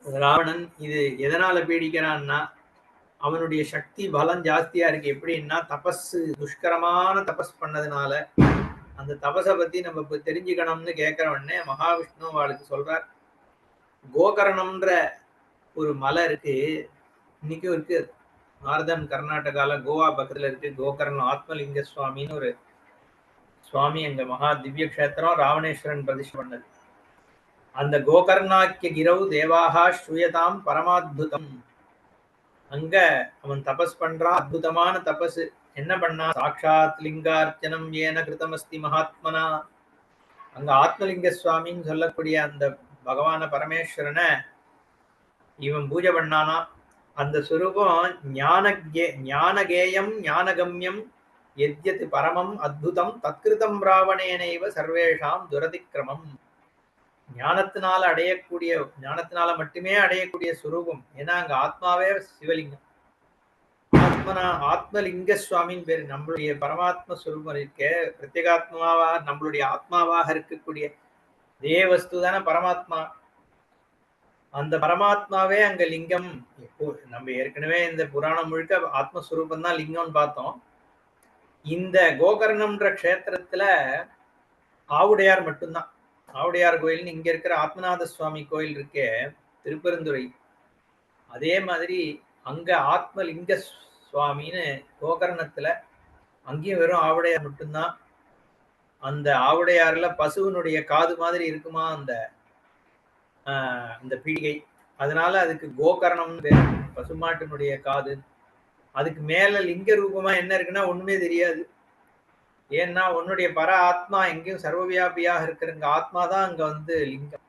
ராவணன், இது எதனால பீடிக்கிறான்னா அவனுடைய சக்தி பலம் ஜாஸ்தியா இருக்கு. எப்படின்னா துஷ்கரமான தபஸ் பண்ணதுனால. அந்த தபஸை பத்தி நம்ம இப்ப தெரிஞ்சுக்கணும்னு கேட்கிறவொடனே மகாவிஷ்ணு அவளுக்கு சொல்றார், கோகர்ணம்ன்ற ஒரு மலை இருக்கு, இன்னைக்கும் இருக்கு. நார்தன் கர்நாடகால கோவா பக்கத்துல இருக்கு கோகர்ணம். ஆத்மலிங்க சுவாமின்னு ஒரு சுவாமி, அங்க மகா திவ்ய கஷேத்திரம், ராவணேஸ்வரன் பிரதிஷ்டை பண்ணது. அந்த கோகர்ணாக்கிய கிரவு தேவாகா ஸ்ரூயதாம் பரமாத்புதம். அங்க அவன் தபஸ் பண்றான், அற்புதமான தபஸ். என்ன பண்ணா, சாட்சாத் லிங்கார்ச்சனம் ஏன கிருதமஸ்தி மகாத்மனா. அங்க ஆத்மலிங்க சுவாமின்னு சொல்லக்கூடிய அந்த பகவான பரமேஸ்வரனை இவன் பூஜை பண்ணானா. அந்த சுரூபம் ஞானகேயம் ஞானகம்யம் எத்யத் பரமம் அத்புதம் தத்கிருதம் ராவணேனைவ சர்வேஷாம் துரதிக்கிரமம். ஞானத்தினால மட்டுமே அடையக்கூடிய சுரூபம். ஏன்னா அங்க ஆத்மாவே சிவலிங்கம். ஆத்மலிங்க சுவாமின்னு பேரு. நம்மளுடைய பரமாத்ம சுரூபம் இருக்க பிரத்யேகாத்மாவா நம்மளுடைய ஆத்மாவாக இருக்கக்கூடிய இதே வஸ்து தானே பரமாத்மா. அந்த பரமாத்மாவே அங்க லிங்கம். நம்ம ஏற்கனவே இந்த புராணம் முழுக்க ஆத்மஸ்வரூபம் தான் லிங்கம்னு பார்த்தோம். இந்த கோகர்ணம்ன்ற க்ஷேத்திரத்துல ஆவுடையார் மட்டும்தான். ஆவுடையார் கோயில்னு இங்க இருக்கிற ஆத்மநாத சுவாமி கோயில் இருக்கே திருப்பெருந்துறை, அதே மாதிரி அங்க ஆத்மலிங்க சுவாமின்னு கோகர்ணத்துல அங்கேயும் வெறும் ஆவுடையார் மட்டும்தான். அந்த ஆவுடையார்ல பசுவனுடைய காது மாதிரி இருக்குமா அந்த பீடிகை. அதனால அதுக்கு கோகர்ணம்னு பேரு, பசுமாட்டினுடைய காது. அதுக்கு மேல லிங்க ரூபமா என்ன இருக்குன்னா ஒண்ணுமே தெரியாது. ஏன்னா உன்னுடைய பர ஆத்மா எங்கேயும் சர்வவியாபியாக இருக்கிறங்க ஆத்மா தான் அங்க லிங்கம்.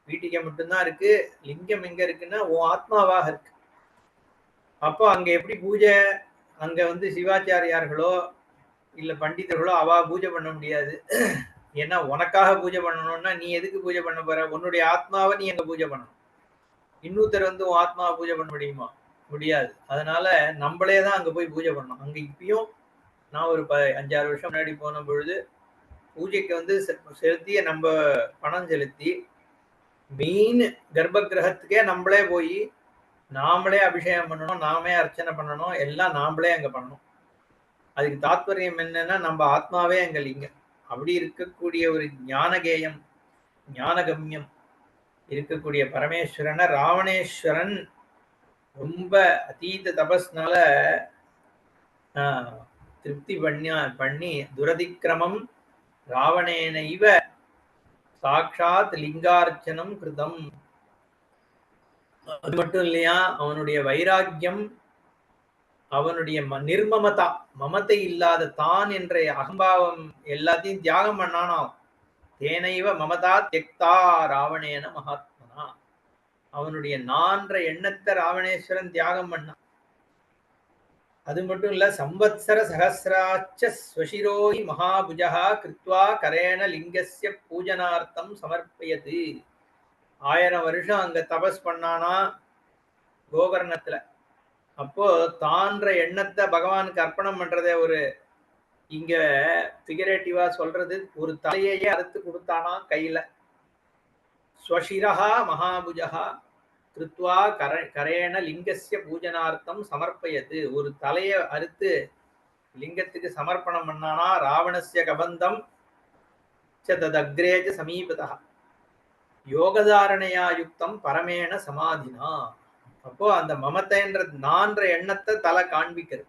பீடிகை மட்டும்தான் இருக்கு. லிங்கம் எங்க இருக்குன்னா உன் ஆத்மாவாக இருக்கு. அப்போ அங்க எப்படி பூஜை, அங்க சிவாச்சாரியார்களோ இல்ல பண்டிதர்களோ அவா பூஜை பண்ண முடியாது. ஏன்னா உனக்காக பூஜை பண்ணணும்னா நீ எதுக்கு பூஜை பண்ண போற? உன்னுடைய ஆத்மாவை நீ அங்க பூஜை பண்ணணும். இன்னொருத்தர் உன் ஆத்மாவை பூஜை பண்ண முடியுமா? முடியாது. அதனால நம்மளே தான் அங்க போய் பூஜை பண்ணணும். அங்க இப்பயும் நான் ஒரு 5-6 வருஷம் முன்னாடி போன பொழுது பூஜைக்கு செலுத்திய நம்ம பணம் செலுத்தி மெயின் கர்ப்ப கிரகத்துக்கே நம்மளே போய் நாமளே அபிஷேகம் பண்ணணும், நாமே அர்ச்சனை பண்ணணும், எல்லாம் நாமளே அங்க பண்ணணும். அதுக்கு தாத்பரியம் என்னன்னா நம்ம ஆத்மாவே அங்க லிங்கம். அப்படி இருக்கக்கூடிய ஒரு ஞானகேயம் ஞானகம்யம் இருக்கக்கூடிய பரமேஸ்வரனை ராவணேஸ்வரன் ரொம்ப அதீத தபஸ்னால திருப்தி பண்ணி துரதிக்கிரமம் ராவணேன இவ சாட்சாத் லிங்கார்ச்சனம் கிருதம். அது மட்டும் இல்லையா, அவனுடைய வைராக்கியம், அவனுடைய நிர்மமதா, மமத்தை இல்லாத தான் என்ற அகம்பாவம் எல்லாத்தையும் தியாகம் பண்ணானாம். தேனைவ மமதா தியக்தா ராவணேன மகாத்மனா. அவனுடைய நான்ற எண்ணத்தை ராவணேஸ்வரன் தியாகம் பண்ணான். அது மட்டும் இல்ல, சம்வத்சர சகசிராச்ச ஸ்வசிரோஹி மகாபுஜா கிருத்வா கரேண லிங்கஸ்ய பூஜனார்த்தம் சமர்ப்பயது. 1000 வருஷம் அங்க தபஸ் பண்ணானா கோகர்ணத்துல. அப்போ தான்ற எண்ணத்தை பகவானுக்கு அர்ப்பணம் பண்றதே ஒரு இங்க பிகரேட்டிவா சொல்றது, ஒரு தலையையே அறுத்து கொடுத்தானா கையில. ஸ்வசிரஹா மகாபுஜா கிருத்வா கரேண லிங்கஸ்ய பூஜனார்த்தம் சமர்ப்பயது. ஒரு தலையை அறுத்து லிங்கத்துக்கு சமர்ப்பணம் பண்ணானா. ராவணஸ்ய கபந்தம் ச ததக்ரேஜ சமீபதா. யோகதாரணையா யுக்தம் பரமேண சமாதினா. அப்போ அந்த மமத்தைன்ற நான்ற எண்ணத்தை தலை காண்பிக்கிறது.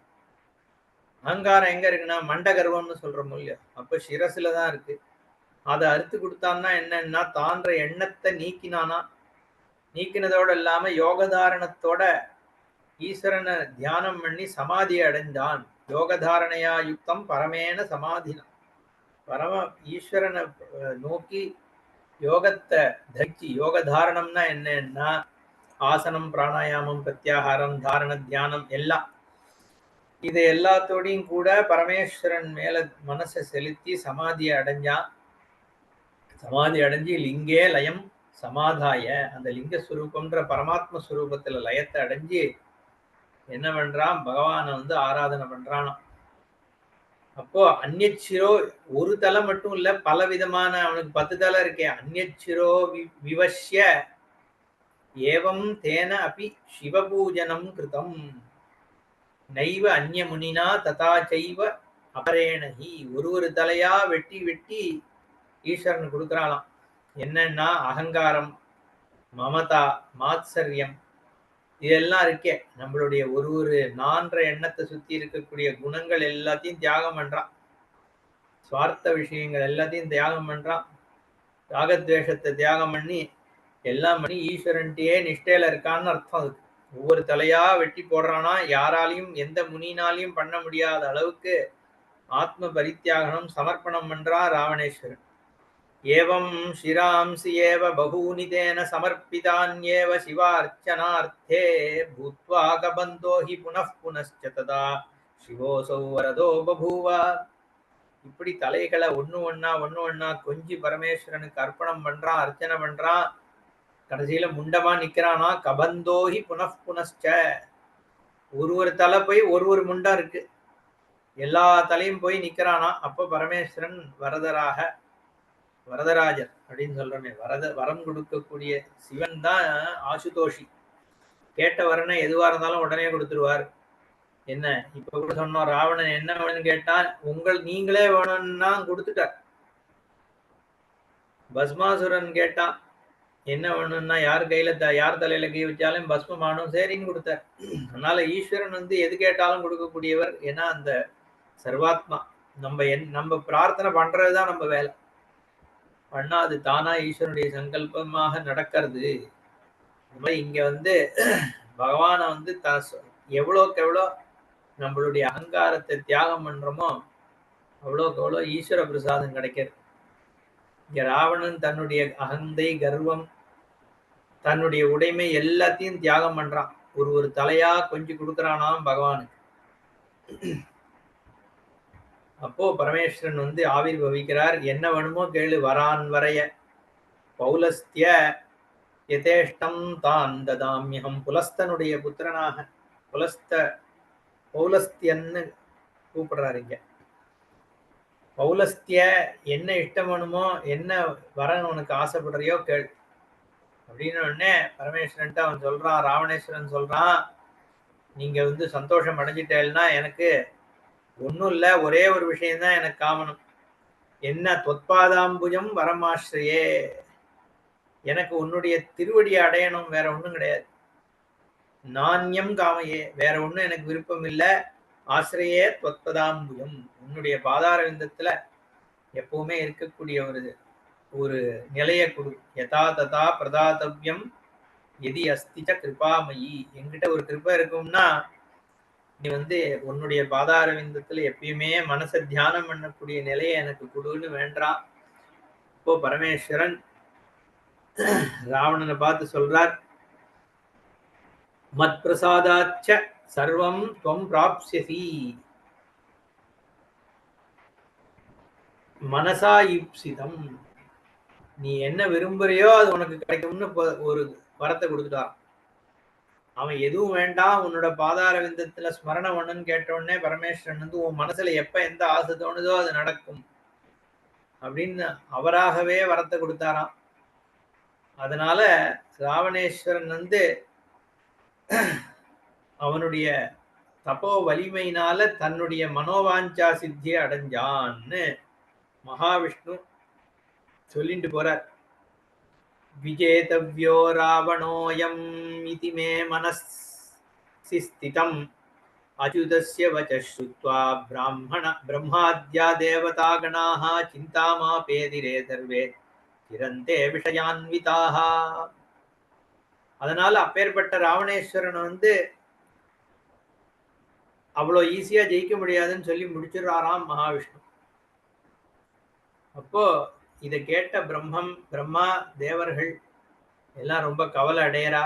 அகங்காரம் எங்க இருக்குன்னா மண்ட கர்வம்னு சொல்றோம் இல்லையா, அப்ப சிரசுல தான் இருக்கு. அதை அறுத்து கொடுத்தான்னா என்னன்னா தான்ற எண்ணத்தை நீக்கினானா, நீக்கினதோட இல்லாம யோகதாரணத்தோட ஈஸ்வரனை தியானம் பண்ணி சமாதியை அடைந்தான். யோகதாரணையா யுக்தம் பரமேன சமாதினா. பரம ஈஸ்வரனை நோக்கி யோகத்தை தரிச்சு, யோக தாரணம்னா என்னன்னா ஆசனம், பிராணாயாமம், பிரத்யாகாரம், தாரண, தியானம் எல்லாம். இது எல்லாத்தோடையும் கூட பரமேஸ்வரன் மேல மனசை செலுத்தி சமாதியை அடைஞ்சான். சமாதி அடைஞ்சு லிங்கே லயம் சமாதாய, அந்த லிங்க சுரூபம்ன்ற பரமாத்ம சுரூபத்துல லயத்தை அடைஞ்சு என்ன பண்றான், பகவானை வந்து ஆராதனை பண்றானாம். அப்போ அந்நியச்சிரோ ஒரு தலை மட்டும் இல்ல, பல விதமான, அவனுக்கு 10 தலை இருக்கே. அந்நியச்சிரோ விவஷ்ய ஏவம் தேன அபி சிவபூஜனம் கிருதம் நைவ அந்நிய முனினா ததா சைவ அபரேணஹி. ஒரு தலையா வெட்டி வெட்டி ஈஸ்வரன் கொடுக்குறாளாம். என்னன்னா அகங்காரம், மமதா, மாத்சரியம் இதெல்லாம் இருக்கே, நம்மளுடைய ஒரு நான்ற எண்ணத்தை சுத்தி இருக்கக்கூடிய குணங்கள் எல்லாத்தையும் தியாகம் பண்றான். சுவார்த்த விஷயங்கள் எல்லாத்தையும் தியாகம் பண்றான். ராகத்வேஷத்தை தியாகம் பண்ணி எல்லாம் பண்ணி ஈஸ்வரன்ட்டே நிஷ்டையில இருக்கான்னு அர்த்தம். அதுக்கு ஒவ்வொரு தலையா வெட்டி போடுறானா. யாராலையும் எந்த முனினாலையும் பண்ண முடியாத அளவுக்கு ஆத்ம பரித்தியாகனம் சமர்ப்பணம் பண்றான் ராவணேஸ்வரன். ஏவம் ஸ்ரீராம்சி ஏவ பகூனி தேன சமர்ப்பிதான்யேவ சிவார்ச்சனார்த்தே பூத்வா கபந்தோ ஹி புனః புனశ్చ ததா சிவோசௌ வரதோ பபூவ. இப்படி தலைகளை ஒண்ணு ஒண்ணா கொஞ்சி பரமேஸ்வரனுக்கு அர்ப்பணம் பண்றான், அர்ச்சனை பண்றான். கடைசியில முண்டமா நிக்கிறானா. கபந்தோஹி புனః புனశ్చ, ஒரு தலை போய் ஒரு முண்டம் இருக்கு, எல்லா தலையும் போய் நிக்கிறானா. அப்ப பரமேஸ்வரன் வரதராக, வரதராஜர் அப்படின்னு சொல்றமே, வரம் கொடுக்கக்கூடிய சிவன் தான் ஆசுதோஷி. கேட்ட வரனை எதுவா இருந்தாலும் உடனே கொடுத்துருவார். என்ன இப்ப கூட சொன்னோம், ராவணன் என்ன வேணும்னு கேட்டான், நீங்களே வேணும்னா கொடுத்துட்டார். பஸ்மாசுரன் கேட்டான் என்ன வேணும்னா, யார் தலையில கை வச்சாலும் பஸ்மமானும் சரின்னு கொடுத்தார். அதனால ஈஸ்வரன் வந்து எது கேட்டாலும் கொடுக்கக்கூடியவர். ஏன்னா அந்த சர்வாத்மா. நம்ம பிரார்த்தனை பண்றதுதான் நம்ம வேலை. பண்ணா அது தானா ஈஸ்வரனுடைய சங்கல்பமாக நடக்கிறது. இங்க வந்து பகவானை வந்து எவ்வளோக்கு எவ்வளோ நம்மளுடைய அகங்காரத்தை தியாகம் பண்றோமோ அவ்வளோக்கு எவ்வளோ ஈஸ்வர பிரசாதம் கிடைக்கிறது. இங்க ராவணன் தன்னுடைய அகந்தை, கர்வம், தன்னுடைய உடைமை எல்லாத்தையும் தியாகம் பண்றான். ஒரு தலையா கொஞ்சம் கொடுக்கறானாம் பகவானுக்கு. அப்போ பரமேஸ்வரன் வந்து ஆவிர் பவிக்கிறார். என்ன வேணுமோ கேளு வரான் வரைய பௌலஸ்திய யதேஷ்டம் தான் ததாமியகம். புலஸ்தனுடைய புத்திரனாக பௌலஸ்தியன்னு கூப்பிடுறாரு இங்க. பௌலஸ்திய என்ன இஷ்டம் வேணுமோ, என்ன வரன் உனக்கு ஆசைப்படுறியோ கேள் அப்படின்னு உடனே பரமேஸ்வரன்ட்டு அவன் சொல்றான், ராவணேஸ்வரன் சொல்றான், நீங்க வந்து சந்தோஷம் அடைஞ்சிட்டேன்னா எனக்கு ஒன்றும் இல்லை, ஒரே ஒரு விஷயம்தான் எனக்கு காமணும். என்ன தொத்பாதாம்புஜம் வரமாஸ்ரயே, எனக்கு உன்னுடைய திருவடியை அடையணும், வேற ஒன்றும் கிடையாது. நாண்யம் காமையே, வேற ஒன்றும் எனக்கு விருப்பம் இல்லை. ஆசிரியே தொத்பதாம்புஜம், உன்னுடைய பாதார விந்தத்துல எப்பவுமே இருக்கக்கூடிய ஒரு நிலையை கொடு. யதா ததா பிரதாத்தவ்யம் எதி அஸ்திச்ச கிருபாமயி, என்கிட்ட ஒரு கிருபை இருக்கும்னா நீ வந்து உன்னுடைய பாதார விந்தத்துல எப்பயுமே மனசை தியானம் பண்ணக்கூடிய நிலையை எனக்கு கொடுன்னு வேண்டாம். இப்போ பரமேஸ்வரன் ராவணனை பார்த்து சொல்றார், மத் பிரசாதாச்ச சர்வம் துவம் பிராப்ஸ்யசி மனசா யுப்சிதம். நீ என்ன விரும்புறியோ அது உனக்கு கிடைக்கும்னு ஒரு வரத்தை கொடுத்துட்டான். அவன் எதுவும் வேண்டாம், உன்னோட பாதார விந்தத்துல ஸ்மரண ஒண்ணுன்னு கேட்ட உடனே பரமேஸ்வரன் வந்து உன் மனசுல எப்ப எந்த ஆசை தோணுதோ அது நடக்கும் அப்படின்னு அவராகவே வரத்தை கொடுத்தாராம். அதனால ராவணேஸ்வரன் வந்து அவனுடைய தபோ வலிமையினால தன்னுடைய மனோவாஞ்சா சித்தியை அடைஞ்சான்னு மகாவிஷ்ணு சொல்லிட்டு போறார். விஜேதவ்யோ ராவணோயம் இதி மே மனசி ஸ்திதம் அச்சுதஸ்ய வச ஸ்ருத்வா பிரம்மாத்யா தேவதாகணாः சிந்தாமாபேதிரே சர்வே சிரந்தே விஷயான்விதாः. அதனால அப்பேற்பட்ட ராவணேஸ்வரன் வந்து அவ்வளோ ஈஸியா ஜெயிக்க முடியாதுன்னு சொல்லி முடிச்சிடறாராம் மகாவிஷ்ணு. அப்போ இதை கேட்ட பிரம்மா தேவர்கள் எல்லாம் ரொம்ப கவலை அடையறா.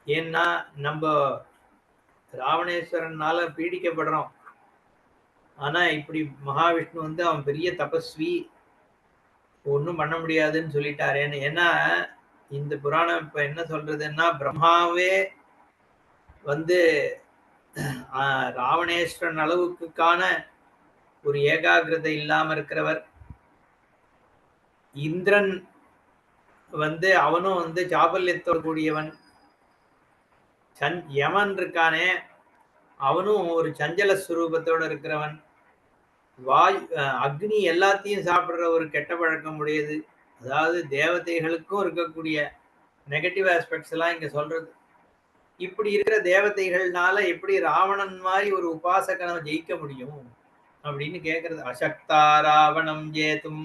ஏன்னா நம்ம ராவணேஸ்வரனால பீடிக்கப்படுறோம். ஆனா இப்படி மகாவிஷ்ணு வந்து அவன் பெரிய தபஸ்வி, ஒன்றும் பண்ண முடியாதுன்னு சொல்லிட்டாரேன்னு. ஏன்னா இந்த புராணம் இப்ப என்ன சொல்றதுன்னா, பிரம்மாவே வந்து ராவணேஸ்வரன் அளவுக்கான ஒரு ஏகாகிரதை இல்லாம இருக்கிறவர். இந்திரன் வந்து அவனும் வந்து சாபல்யத்தோடு கூடியவன். யமன் இருக்கானே அவனும் ஒரு சஞ்சல ஸ்வரூபத்தோட இருக்கிறவன். அக்னி எல்லாத்தையும் சாப்பிடுற ஒரு கெட்ட பழக்கம் உடையது. அதாவது தேவதைகளுக்கும் இருக்கக்கூடிய நெகட்டிவ் ஆஸ்பெக்ட்ஸ் எல்லாம் இங்க சொல்றது. இப்படி இருக்கிற தேவதைகள்னால எப்படி ராவணன் மாதிரி ஒரு உபாசகனை ஜெயிக்க முடியும் அப்படின்னு கேக்குறது. அசக்தா ராவணம் ஜேதும்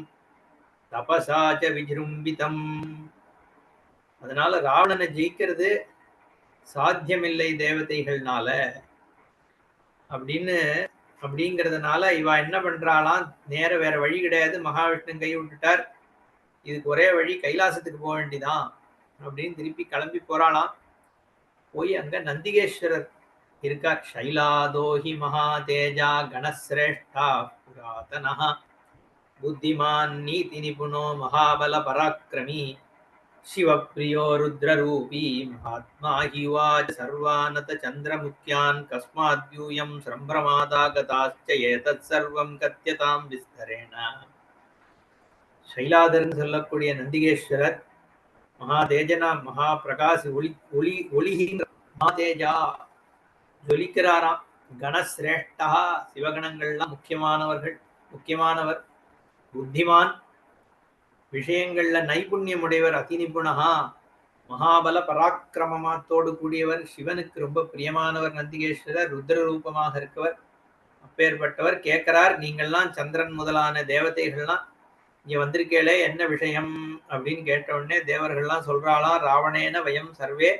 தபசாச்ச விஜృంభిதம். அதனால ராவணனை ஜெயிக்கிறது சாத்தியமில்லை தேவதைகள்னால அப்படிங்கிறதுனால இவ என்ன பண்றாளாம், நேர வேற வழி கிடையாது, மகாவிஷ்ணு கை விட்டுட்டார், இதுக்கு ஒரே வழி கைலாசத்துக்கு போக வேண்டிதான் அப்படின்னு திருப்பி கிளம்பி போறாளாம். போய் அங்க நந்திகேஸ்வரர் இருக்கார். சைலாதோஹி மகாதேஜா கணசிரேஷ்டா புராதனஹ புத்திமான் நீதி நிபுணோ மகாபல பராக்கிரமி சிவப்பிரியோ ருத்ரரூபி மகாத்மா ஹிவாச் சர்வானத சந்திரமுக்யான் கஸ்மாத்யூயம் சம்பிரமாதாகதாச்ச ஏதத் சர்வம் கத்யதாம் விஸ்தரேண. சைலாதர்னு சொல்லக்கூடிய நந்திகேஸ்வரர் மகாதேஜனா மகா பிரகாசி ஒளிகின்ற மகாதேஜா ஜொலிக்கிறாராம். கணசிரேஷ்டா சிவகணங்கள்லாம் முக்கியமானவர். புத்திமான் விஷயங்கள்ல நைபுண்ணியம் உடையவர். அதிநிபுணா மகாபல பராக்கிரமத்தோடு கூடியவர். சிவனுக்கு ரொம்ப பிரியமானவர் நந்திகேஸ்வரர். ருத்ர ரூபமாக இருக்கவர். அப்பேற்பட்டவர் கேட்கிறார், நீங்கள்லாம் சந்திரன் முதலான தேவதைகள்லாம் இங்க வந்திருக்கேளே என்ன விஷயம் அப்படின்னு கேட்ட உடனே தேவர்கள்லாம் சொல்றாளாம், ராவணேன வயம் சர்வே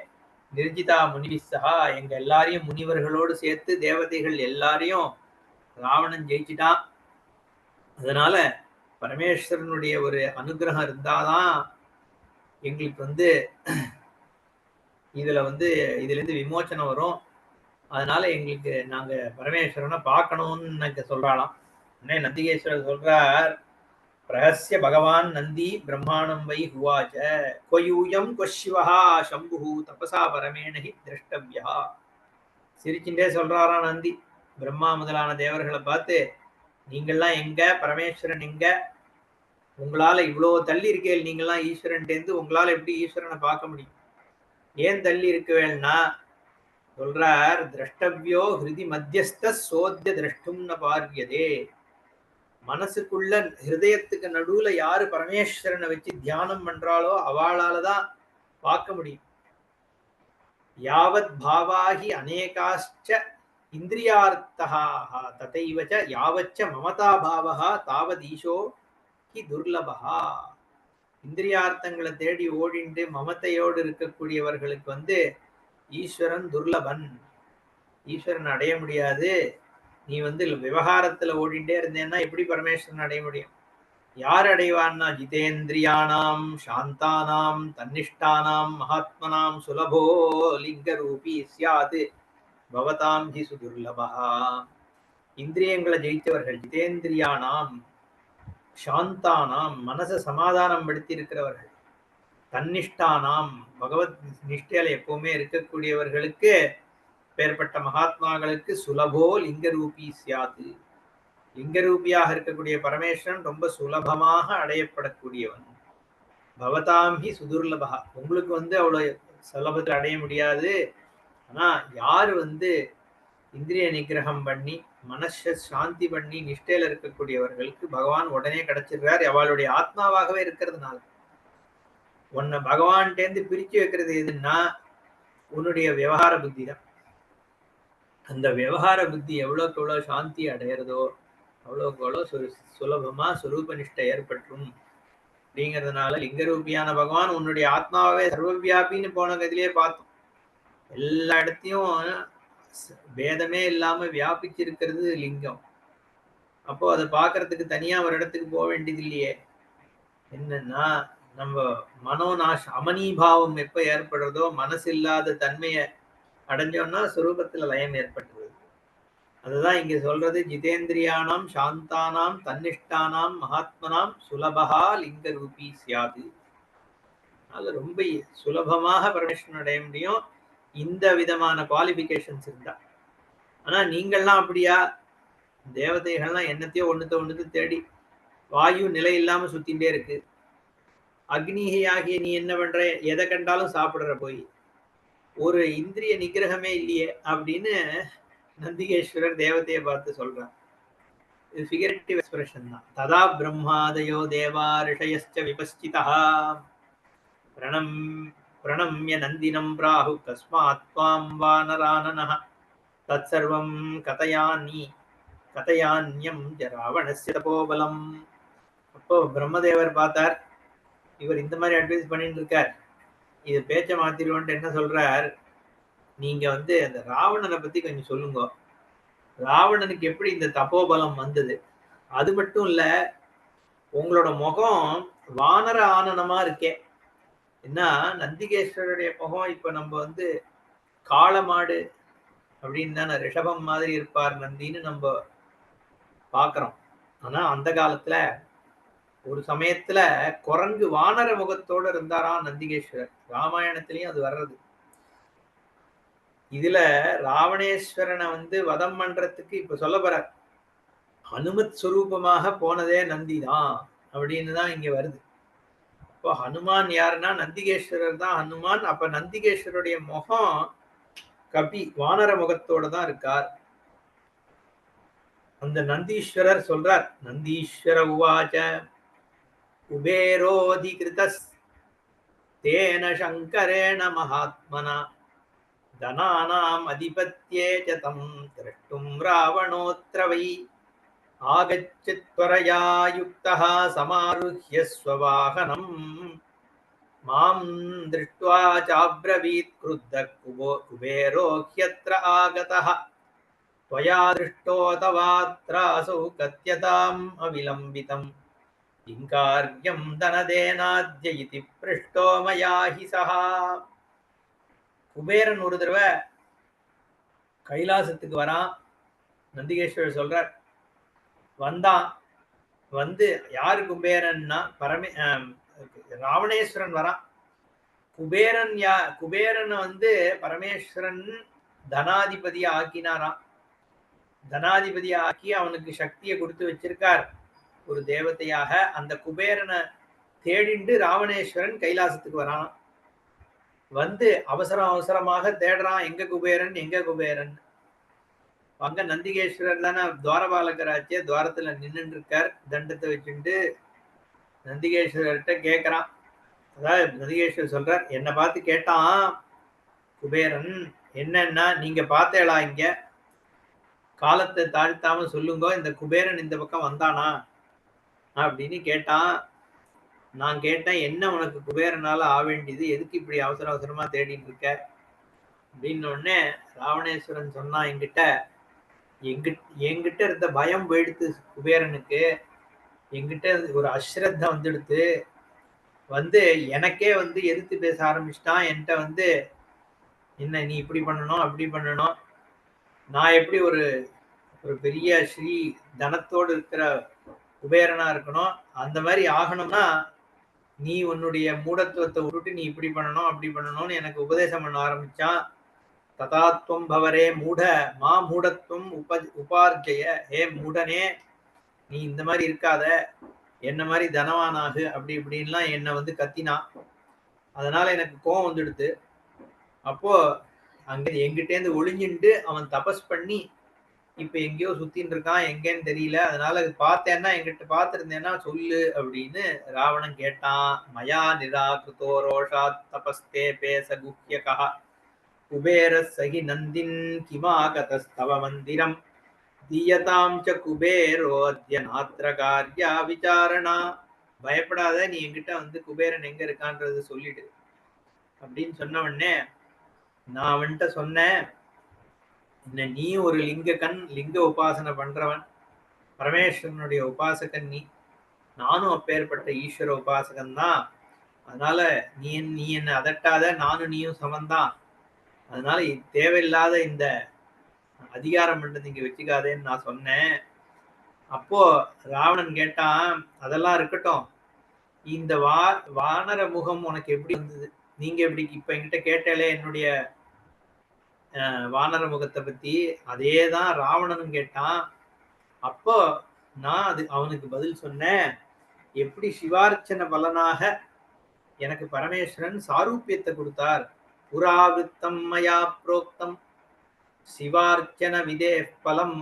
நிர்ஜிதா முனிவிசா. எங்க எல்லாரையும் முனிவர்களோடு சேர்த்து தேவதைகள் எல்லாரையும் ராவணன் ஜெயிச்சிட்டான். அதனால பரமேஸ்வரனுடைய ஒரு அனுகிரகம் இருந்தாதான் எங்களுக்கு வந்து இதுல இருந்து விமோச்சனம் வரும். அதனால எங்களுக்கு நாங்க பரமேஸ்வரனை பார்க்கணும்னு சொல்றாளாம். உடனே நந்திகேஸ்வரர் சொல்றார், பிரஹஸ்ய பகவான் நந்தி பிரம்மாணம் வை ஹுவாச்ச கொயூயம் கொஷிவஹா சம்புஹு தபசா பரமேணஹி திரஷ்டவ்யா. சிரிச்சுட்டே சொல்றாராம் நந்தி பிரம்மா முதலான தேவர்களை பார்த்து, நீங்கள்லாம் எங்க, பரமேஸ்வரன் எங்க, உங்களால இவ்வளவு தள்ளி இருக்கேள், நீங்கள்லாம் ஈஸ்வரன்டேந்து உங்களால எப்படி ஈஸ்வரனை பார்க்க முடியும், ஏன் தள்ளி இருக்குவேன்னா சொல்றார், திரஷ்டவ்யோ ஹிருதி மத்தியஸ்த சோத்ய திரஷ்டும் ந பார்யதே. மனசுக்குள்ள ஹிருதயத்துக்கு நடுவுல யாரு பரமேஸ்வரனை வச்சு தியானம் பண்றாளோ அவளாலதான் பார்க்க முடியும். யாவத் பாவாகி அநேகாச்ச இந்திரியார்த்தஹா ததைவச்ச யாவச்ச மமதா பாவஹா தாவத் ஈஷோ ஹி துர்லபஹா. இந்திரியார்த்தங்களை தேடி ஓடிண்டு மமத்தையோடு இருக்கக்கூடியவர்களுக்கு ஈஸ்வரன் துர்லபன், ஈஸ்வரன் அடைய முடியாது. நீ விவகாரத்துல ஓடிண்டே இருந்தேன்னா எப்படி பரமேஸ்வரன் அடைய முடியும்? யார் அடைவான்னா ஜிதேந்திரியானாம் சாந்தானாம் தன்னிஷ்டானாம் மகாத்மனாம் சுலபோ லிங்க ரூபி சியாது பவதாம் ஹி சுதுர்லபா. இந்திரியங்களை ஜெயித்தவர்கள், ஜிதேந்திரியானாம் சாந்தானாம் மனசை சமாதானம் படுத்தி இருக்கிறவர்கள், தன்னிஷ்டானாம் பகவத் நிஷ்டையில எப்பவுமே இருக்கக்கூடியவர்களுக்கு, பேர்பட்ட மகாத்மாக்களுக்கு சுலபோ லிங்க ரூபி சியாது, லிங்கரூபியாக இருக்கக்கூடிய பரமேஸ்வரன் ரொம்ப சுலபமாக அடையப்படக்கூடியவன். பவதாம் ஹி சுதுர்லபா, உங்களுக்கு அவ்வளவு சுலபத்தில் அடைய முடியாது. ஆனா யாரு இந்திரிய நிகிரகம் பண்ணி மனச சாந்தி பண்ணி நிஷ்டையில இருக்கக்கூடியவர்களுக்கு பகவான் உடனே கிடைச்சிடுறார், அவளுடைய ஆத்மாவாகவே இருக்கிறதுனால. உன்னை பகவான்கிட்டேருந்து பிரிச்சு வைக்கிறது எதுன்னா உன்னுடைய விவகார புத்தி தான். அந்த விவகார புத்தி எவ்வளவுக்கு எவ்வளவு சாந்தி அடையிறதோ அவ்வளவுக்கு எவ்வளவு சுலபமா சுரூப நிஷ்டை ஏற்பட்டும். அப்படிங்கிறதுனால லிங்கரூபியான பகவான் உன்னுடைய ஆத்மாவே சர்வவியாபின்னு போன கதிலேயே பார்த்தோம். எல்லா இடத்தையும் பேதமே இல்லாம வியாபிச்சிருக்கிறது லிங்கம். அப்போ அதை பார்க்கறதுக்கு தனியா ஒரு இடத்துக்கு போக வேண்டியது இல்லையே. என்னன்னா நம்ம மனோநாஷ் அமனீபாவம் எப்ப ஏற்படுறதோ, மனசு இல்லாத தன்மையை அடைஞ்சோம்னா சுரூபத்துல லயம் ஏற்பட்டுருது. அதுதான் இங்க சொல்றது, ஜிதேந்திரியானாம் சாந்தானாம் தன்னிஷ்டானாம் மகாத்மனாம் சுலபகா லிங்க ரூபி சியாது. அது ரொம்ப சுலபமாக பரமேஸ்வரன் அடைய முடியும் இந்த விதமான குவாலிபிகேஷன்ஸ் இருந்தா. ஆனா நீங்கள்லாம் அப்படியா? தேவதைகள்லாம் என்னத்தையோ ஒண்ணுத்த தேடி வாயு நிலை இல்லாம சுத்தின்றே இருக்கு. அக்னிகை ஆகிய நீ என்ன பண்ற? எதை கண்டாலும் சாப்பிடுற, போய் ஒரு இந்திரிய நிகிரகமே இல்லையே அப்படின்னு நந்திகேஸ்வரர் தேவதையை பார்த்து சொல்றார். இது ஃபிகரேட்டிவ் எக்ஸ்பிரஷன் தான். ததா பிரம்மாதயோ தேவா ரிஷயஸ்ச விபஸ்சிதா பிரணம்ய நந்தினம் பிராஹு கஸ்மாத் த்வாம் வானரானனஹ தத்சர்வம் கதயான்யம் ராவணஸ்ய தபோபலம். அப்போ பிரம்மதேவர் பார்த்தார், இவர் இந்த மாதிரி அட்வைஸ் பண்ணிட்டு இருக்கார், இது பேச்ச மாத்திருவோன்ட்டு என்ன சொல்றார், நீங்க அந்த ராவணனை பத்தி கொஞ்சம் சொல்லுங்க. ராவணனுக்கு எப்படி இந்த தபோபலம் வந்தது? அது மட்டும் இல்ல, உங்களோட முகம் வானர ஆனனமா இருக்கே. என்ன நந்திகேஸ்வரருடைய முகம் இப்ப நம்ம காளமாடு அப்படின்னு தானே, ரிஷபம் மாதிரி இருப்பார் நந்தின்னு நம்ம பாக்குறோம். ஆனா அந்த காலத்துல ஒரு சமயத்துல குரங்கு வானர முகத்தோட இருந்தாராம் நந்திகேஸ்வரர். ராமாயணத்திலயும் அது வர்றது. இதுல ராவணேஸ்வரனை வதம் பண்றதுக்கு இப்ப சொல்ல போறார், ஹனுமத் சுரூபமாக போனதே நந்திதான் அப்படின்னு தான் இங்க வருது. இப்போ ஹனுமான் யாருன்னா நந்திகேஸ்வரர் தான் ஹனுமான். அப்ப நந்திகேஸ்வருடைய முகம் கபி வானர முகத்தோட தான் இருக்கார். அந்த நந்தீஸ்வரர் சொல்றார், நந்தீஸ்வர உவாச்ச குபேரோதிகிருதஸ் தேன சங்கரேண மகாத்மனா தனானாம் அதிபத்யே ச தம் திரஷ்டும் ராவணோத்ர வை ஆகச்சத்வரயா யுக்தः சமாருஹ்ய ஸ்வவாஹனம் மாம் திருஷ்ட்வா சாப்ரவீத் க்ருத்தः குபேரோ ஹ்யத்ர ஆகதः त्वया दृष्टो तवात्रासौ कथ्यताम् अविलम्बितम् किङ्कार्यं धनदेनाद्य इति पृष्टो मया हि सः. குபேரன் ஒரு தடவை கைலாசத்துக்கு வரான். நந்திகேஸ்வரர் சொல்றார், வந்தான். யாரு குபேரன்னா ராவணேஸ்வரன் வரான். குபேரன் பரமேஸ்வரன் தனாதிபதியா ஆக்கினாராம். தனாதிபதியா ஆக்கி அவனுக்கு சக்தியை கொடுத்து வச்சிருக்கார் ஒரு தேவதையாக. அந்த குபேரனை தேடிண்டு ராவணேஸ்வரன் கைலாசத்துக்கு வரான். அவசரமாக தேடுறான், எங்க குபேரன் எங்க குபேரன். அங்க நந்திகேஸ்வரர் தானே துவாரபாலகராச்சே, துவாரத்துல நின்றுட்டு இருக்கார் தண்டத்தை வச்சுட்டு. நந்திகேஸ்வரர்கிட்ட கேட்கிறான். அதாவது நந்திகேஸ்வரர் சொல்றார், என்னை பார்த்து கேட்டான் குபேரன், என்னன்னா நீங்க பார்த்தேளா இங்க, காலத்தை தாழ்த்தாம சொல்லுங்க, இந்த குபேரன் இந்த பக்கம் வந்தானா அப்படின்னு கேட்டான். நான் கேட்டேன், என்ன உனக்கு குபேரனால ஆவேண்டியது, எதுக்கு இப்படி அவசரமா தேடிட்டு இருக்க அப்படின்னு. உடனே ராவணேஸ்வரன் சொன்னா, என்கிட்ட இருந்த பயம் போயிடுத்து குபேரனுக்கு, என்கிட்ட ஒரு அஸ்ரத்த வந்துடுத்து. எனக்கே எதிர்த்து பேச ஆரம்பிச்சிட்டான். என்கிட்ட என்ன நீ இப்படி பண்ணணும் அப்படி பண்ணணும், நான் எப்படி ஒரு பெரிய ஸ்ரீ தனத்தோடு இருக்கிற குபேரனா இருக்கணும், அந்த மாதிரி ஆகணும்னா நீ உன்னுடைய மூடத்துவத்தை விட்டுட்டு நீ இப்படி பண்ணணும் அப்படி பண்ணணும்னு எனக்கு உபதேசம் பண்ண ஆரம்பிச்சான். ததாத்வம் பவரே மூட மா மூடத்துவம் உபார்ஜய, ஹே மூடனே நீ இந்த மாதிரி இருக்காத, என்ன மாதிரி தனவானாகு அப்படி இப்படின்லாம் என்னை கத்தினான். அதனால எனக்கு கோபம் அப்போ அங்க எங்கிட்டேந்து ஒளிஞ்சுட்டு அவன் தபஸ் பண்ணி இப்ப எங்கேயோ சுத்தின்னு இருக்கான், எங்கேன்னு தெரியல. அதனால அது பார்த்தேன்னா என்கிட்ட பார்த்திருந்தேன்னா சொல்லு அப்படின்னு ராவணன் கேட்டான். மயா நிராகிருதோ ரோஷாத் தபஸ்தே பேச குஹ்யகா குபேரஸ் சகி நந்தின் கிமாகதஸ்தவ மந்திரம் தீயதாம் ச குபேரோத்ய நாத்ர கார்யா விசாரணா. பயப்படாத, நீ என்கிட்ட வந்து குபேரன் எங்க இருக்கான்றது சொல்லிடு அப்படின்னு சொன்ன உடனே நான் அவன்கிட்ட சொன்னேன், நீ ஒரு லிங்க உபாசனை பண்றவன், பரமேஸ்வரனுடைய உபாசகன் நீ, நானும் அப்பேற்பட்ட ஈஸ்வர உபாசகன் தான். அதனால நீ என்ன அதட்டாத, நானும் நீயும் சமந்தான். அதனால தேவையில்லாத இந்த அதிகாரம் பண்றது இங்க வச்சுக்காதேன்னு நான் சொன்னேன். அப்போ ராவணன் கேட்டான், அதெல்லாம் இருக்கட்டும், இந்த வானர முகம் உனக்கு எப்படி வந்தது? நீங்க எப்படி இப்ப என்கிட்ட கேட்டாலே என்னுடைய வானர முகத்தை பத்தி, அதேதான் ராவணனும் கேட்டான். அப்போ நான் அவனுக்கு பதில் சொன்னேன், எப்படி சிவார்ச்சன பலனாக எனக்கு பரமேஸ்வரன் சாரூபியத்தை கொடுத்தார். புராவிருத்தம் மயா புரோக்தம் சிவார்ச்சன விதே பலம்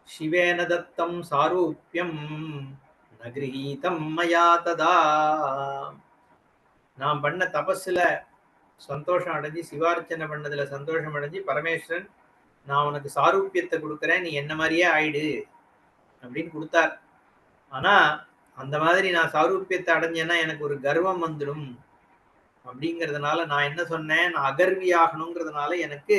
சிவேன தத்தம் சாரூபியம் நகிரீதம் மயா ததா. நான் பண்ண தபஸ்ல சந்தோஷம் அடைஞ்சு, சிவார்ச்சனை பண்ணதுல சந்தோஷம் அடைஞ்சு பரமேஸ்வரன் நான் உனக்கு சாரூபியத்தை கொடுக்குறேன், நீ என்ன மாதிரியே ஆயிடு அப்படின்னு கொடுத்தார். ஆனா அந்த மாதிரி நான் சாரூபியத்தை அடைஞ்சேன்னா எனக்கு ஒரு கர்வம் வந்துடும். அப்படிங்கிறதுனால நான் என்ன சொன்னேன், நான் அகர்வி ஆகணுங்கிறதுனால எனக்கு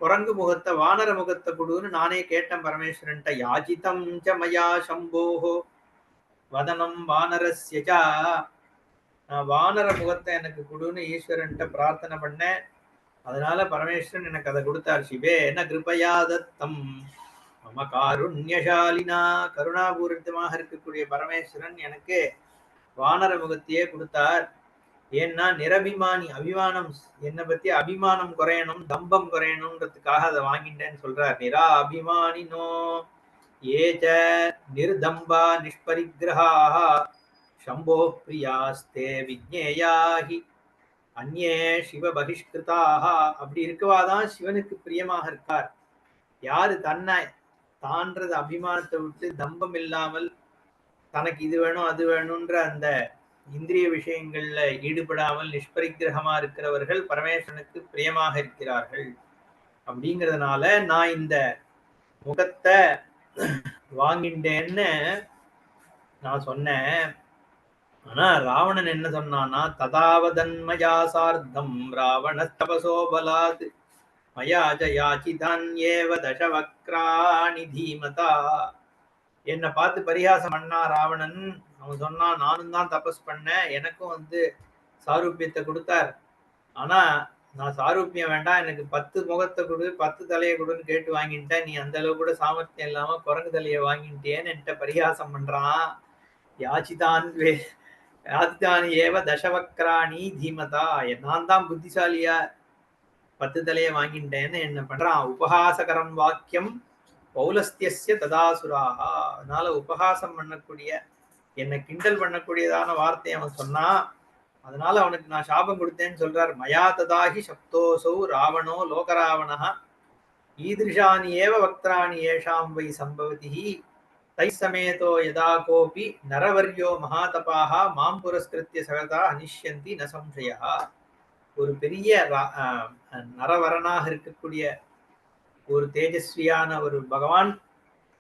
குரங்கு முகத்தை வானர முகத்தை கொடுன்னு நானே கேட்டேன் பரமேஸ்வரன்ட்ட. யாஜிதம் ச மயா சம்போஹோ வதனம் வானரஸ்யஜா. நான் வானர முகத்தை எனக்கு கொடுன்னு ஈஸ்வரன்ட்ட பிரார்த்தனை பண்ணேன். அதனால பரமேஸ்வரன் எனக்கு அதை கொடுத்தார். சிவே என்ன கிருபயா தத்தம் மம காருண்யசாலினா. கருணாபூரிதமாக இருக்கக்கூடிய பரமேஸ்வரன் எனக்கு வானர முகத்தையே கொடுத்தார். ஏன்னா நிரபிமானி, அபிமானம், என்னை பத்தி அபிமானம் குறையணும், தம்பம் குறையணும்ன்றதுக்காக அதை வாங்கிட்டேன்னு சொல்றார். நிரா அபிமானினோ ஏஜ நிர்தம்பா நிஷ்பரிகிரஹாः சம்போ பிரியாஸ்தே விஜ்ஞேயாஹி அந்நே சிவ பகிஷ்கிருதாக. அப்படி இருக்கவாதான் சிவனுக்கு பிரியமாக இருக்கார். யாரு தன்னை தான்றது அபிமானத்தை விட்டு தம்பம் இல்லாமல் தனக்கு இது வேணும் அது வேணும்ன்ற அந்த இந்திரிய விஷயங்கள்ல ஈடுபடாமல் நிஷ்பரிகிரகமா இருக்கிறவர்கள் பரமேஸ்வரனுக்கு பிரியமாக இருக்கிறார்கள். அப்படிங்கிறதுனால நான் இந்த முகத்தை வாங்கிட்டேன்னு நான் சொன்னேன். ஆனா ராவணன் என்ன சொன்னான்னா, ததாவதன்மயா சார்த்தம் ராவண தபசோ பலாத் மயா ஜயாச்சிதான் ஏவ தசவக்ராணி தீமதா. என்னை பார்த்து பரிகாசம் பண்ணா ராவணன். அவன் சொன்னான், நானும் தான் தபஸ் பண்ணேன், எனக்கும் வந்து சாரூபியத்தை கொடுத்தார். ஆனா நான் சாரூபியம் வேண்டாம், எனக்கு 10 முகத்தை கொடு, 10 தலையை கொடுன்னு கேட்டு வாங்கிட்டேன். நீ அந்த அளவு கூட சாமர்த்தியம் இல்லாம குரங்கு தலையை வாங்கிட்டேன்னு என்கிட்ட பரிகாசம் பண்றான். யாச்சிதான் ஏவ தசவக்ராணி தீமதா. நான் தான் புத்திசாலியா 10 தலையை வாங்கிட்டேன்னு என்ன பண்றான். உபஹாசகரம் வாக்கியம் பௌலஸ்தியஸ்ய ததாசுராஹா. அதனால உபஹாசம் பண்ணக்கூடிய, என்னை கிண்டல் பண்ணக்கூடியதான வார்த்தை அவன் சொன்னா. அதனால அவனுக்கு நான் சாபம் கொடுத்தேன்னு சொல்றார். மயா ததாஹி சப்தோசௌ ராவணோ லோகராவணः ஈதிருஷானி ஏவ வக்திராணி ஏஷாம் வை சம்பவதி தை சமேதோ யதா கோபி நரவர்யோ மகாதபாக மாம் புரஸ்கிருத்திய சகதா அனிஷ்யந்தி ந சம்சயா. ஒரு பெரிய நரவரனாக இருக்கக்கூடிய ஒரு தேஜஸ்வியான ஒரு பகவான்,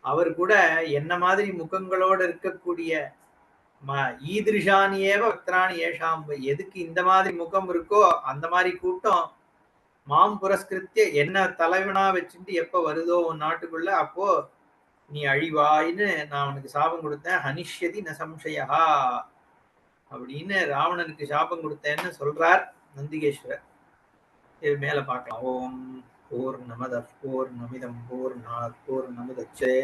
அவர் கூட என்ன மாதிரி முகங்களோடு இருக்கக்கூடிய ஈதிருஷானியேவ வக்திராணி ஏஷாம், எதுக்கு இந்த மாதிரி முகம் இருக்கோ அந்த மாதிரி கூட்டம் மாம் புரஸ்கிருத்திய, என்ன தலைவனா வச்சுட்டு எப்ப வருதோ உன் நாட்டுக்குள்ள அப்போ நீ அழிவாயின்னு நான் அவனுக்கு சாபம் கொடுத்தேன். ஹனிஷ்யதி ந சம்சயா அப்படின்னு ராவணனுக்கு சாபம் கொடுத்தேன்னு சொல்றார் நந்திகேஸ்வரர். இது மேல பார்க்கலாம். ஓம் பூர்ணமதః பூர்ணமிதம் பூர்ணாத் பூர்ணமுதச்யதே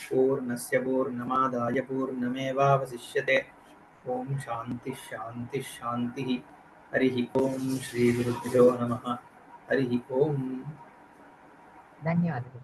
பூர்ணஸ்ய பூர்ணமாதாய பூர்ணமேவாவசிஷ்யதே. ஓம் சாந்தி சாந்தி சாந்தி. ஹரிஹி ஓம் ஸ்ரீ குருபியோ நமः. ஹரிஹி ஓம். ధన్యవాదాలు.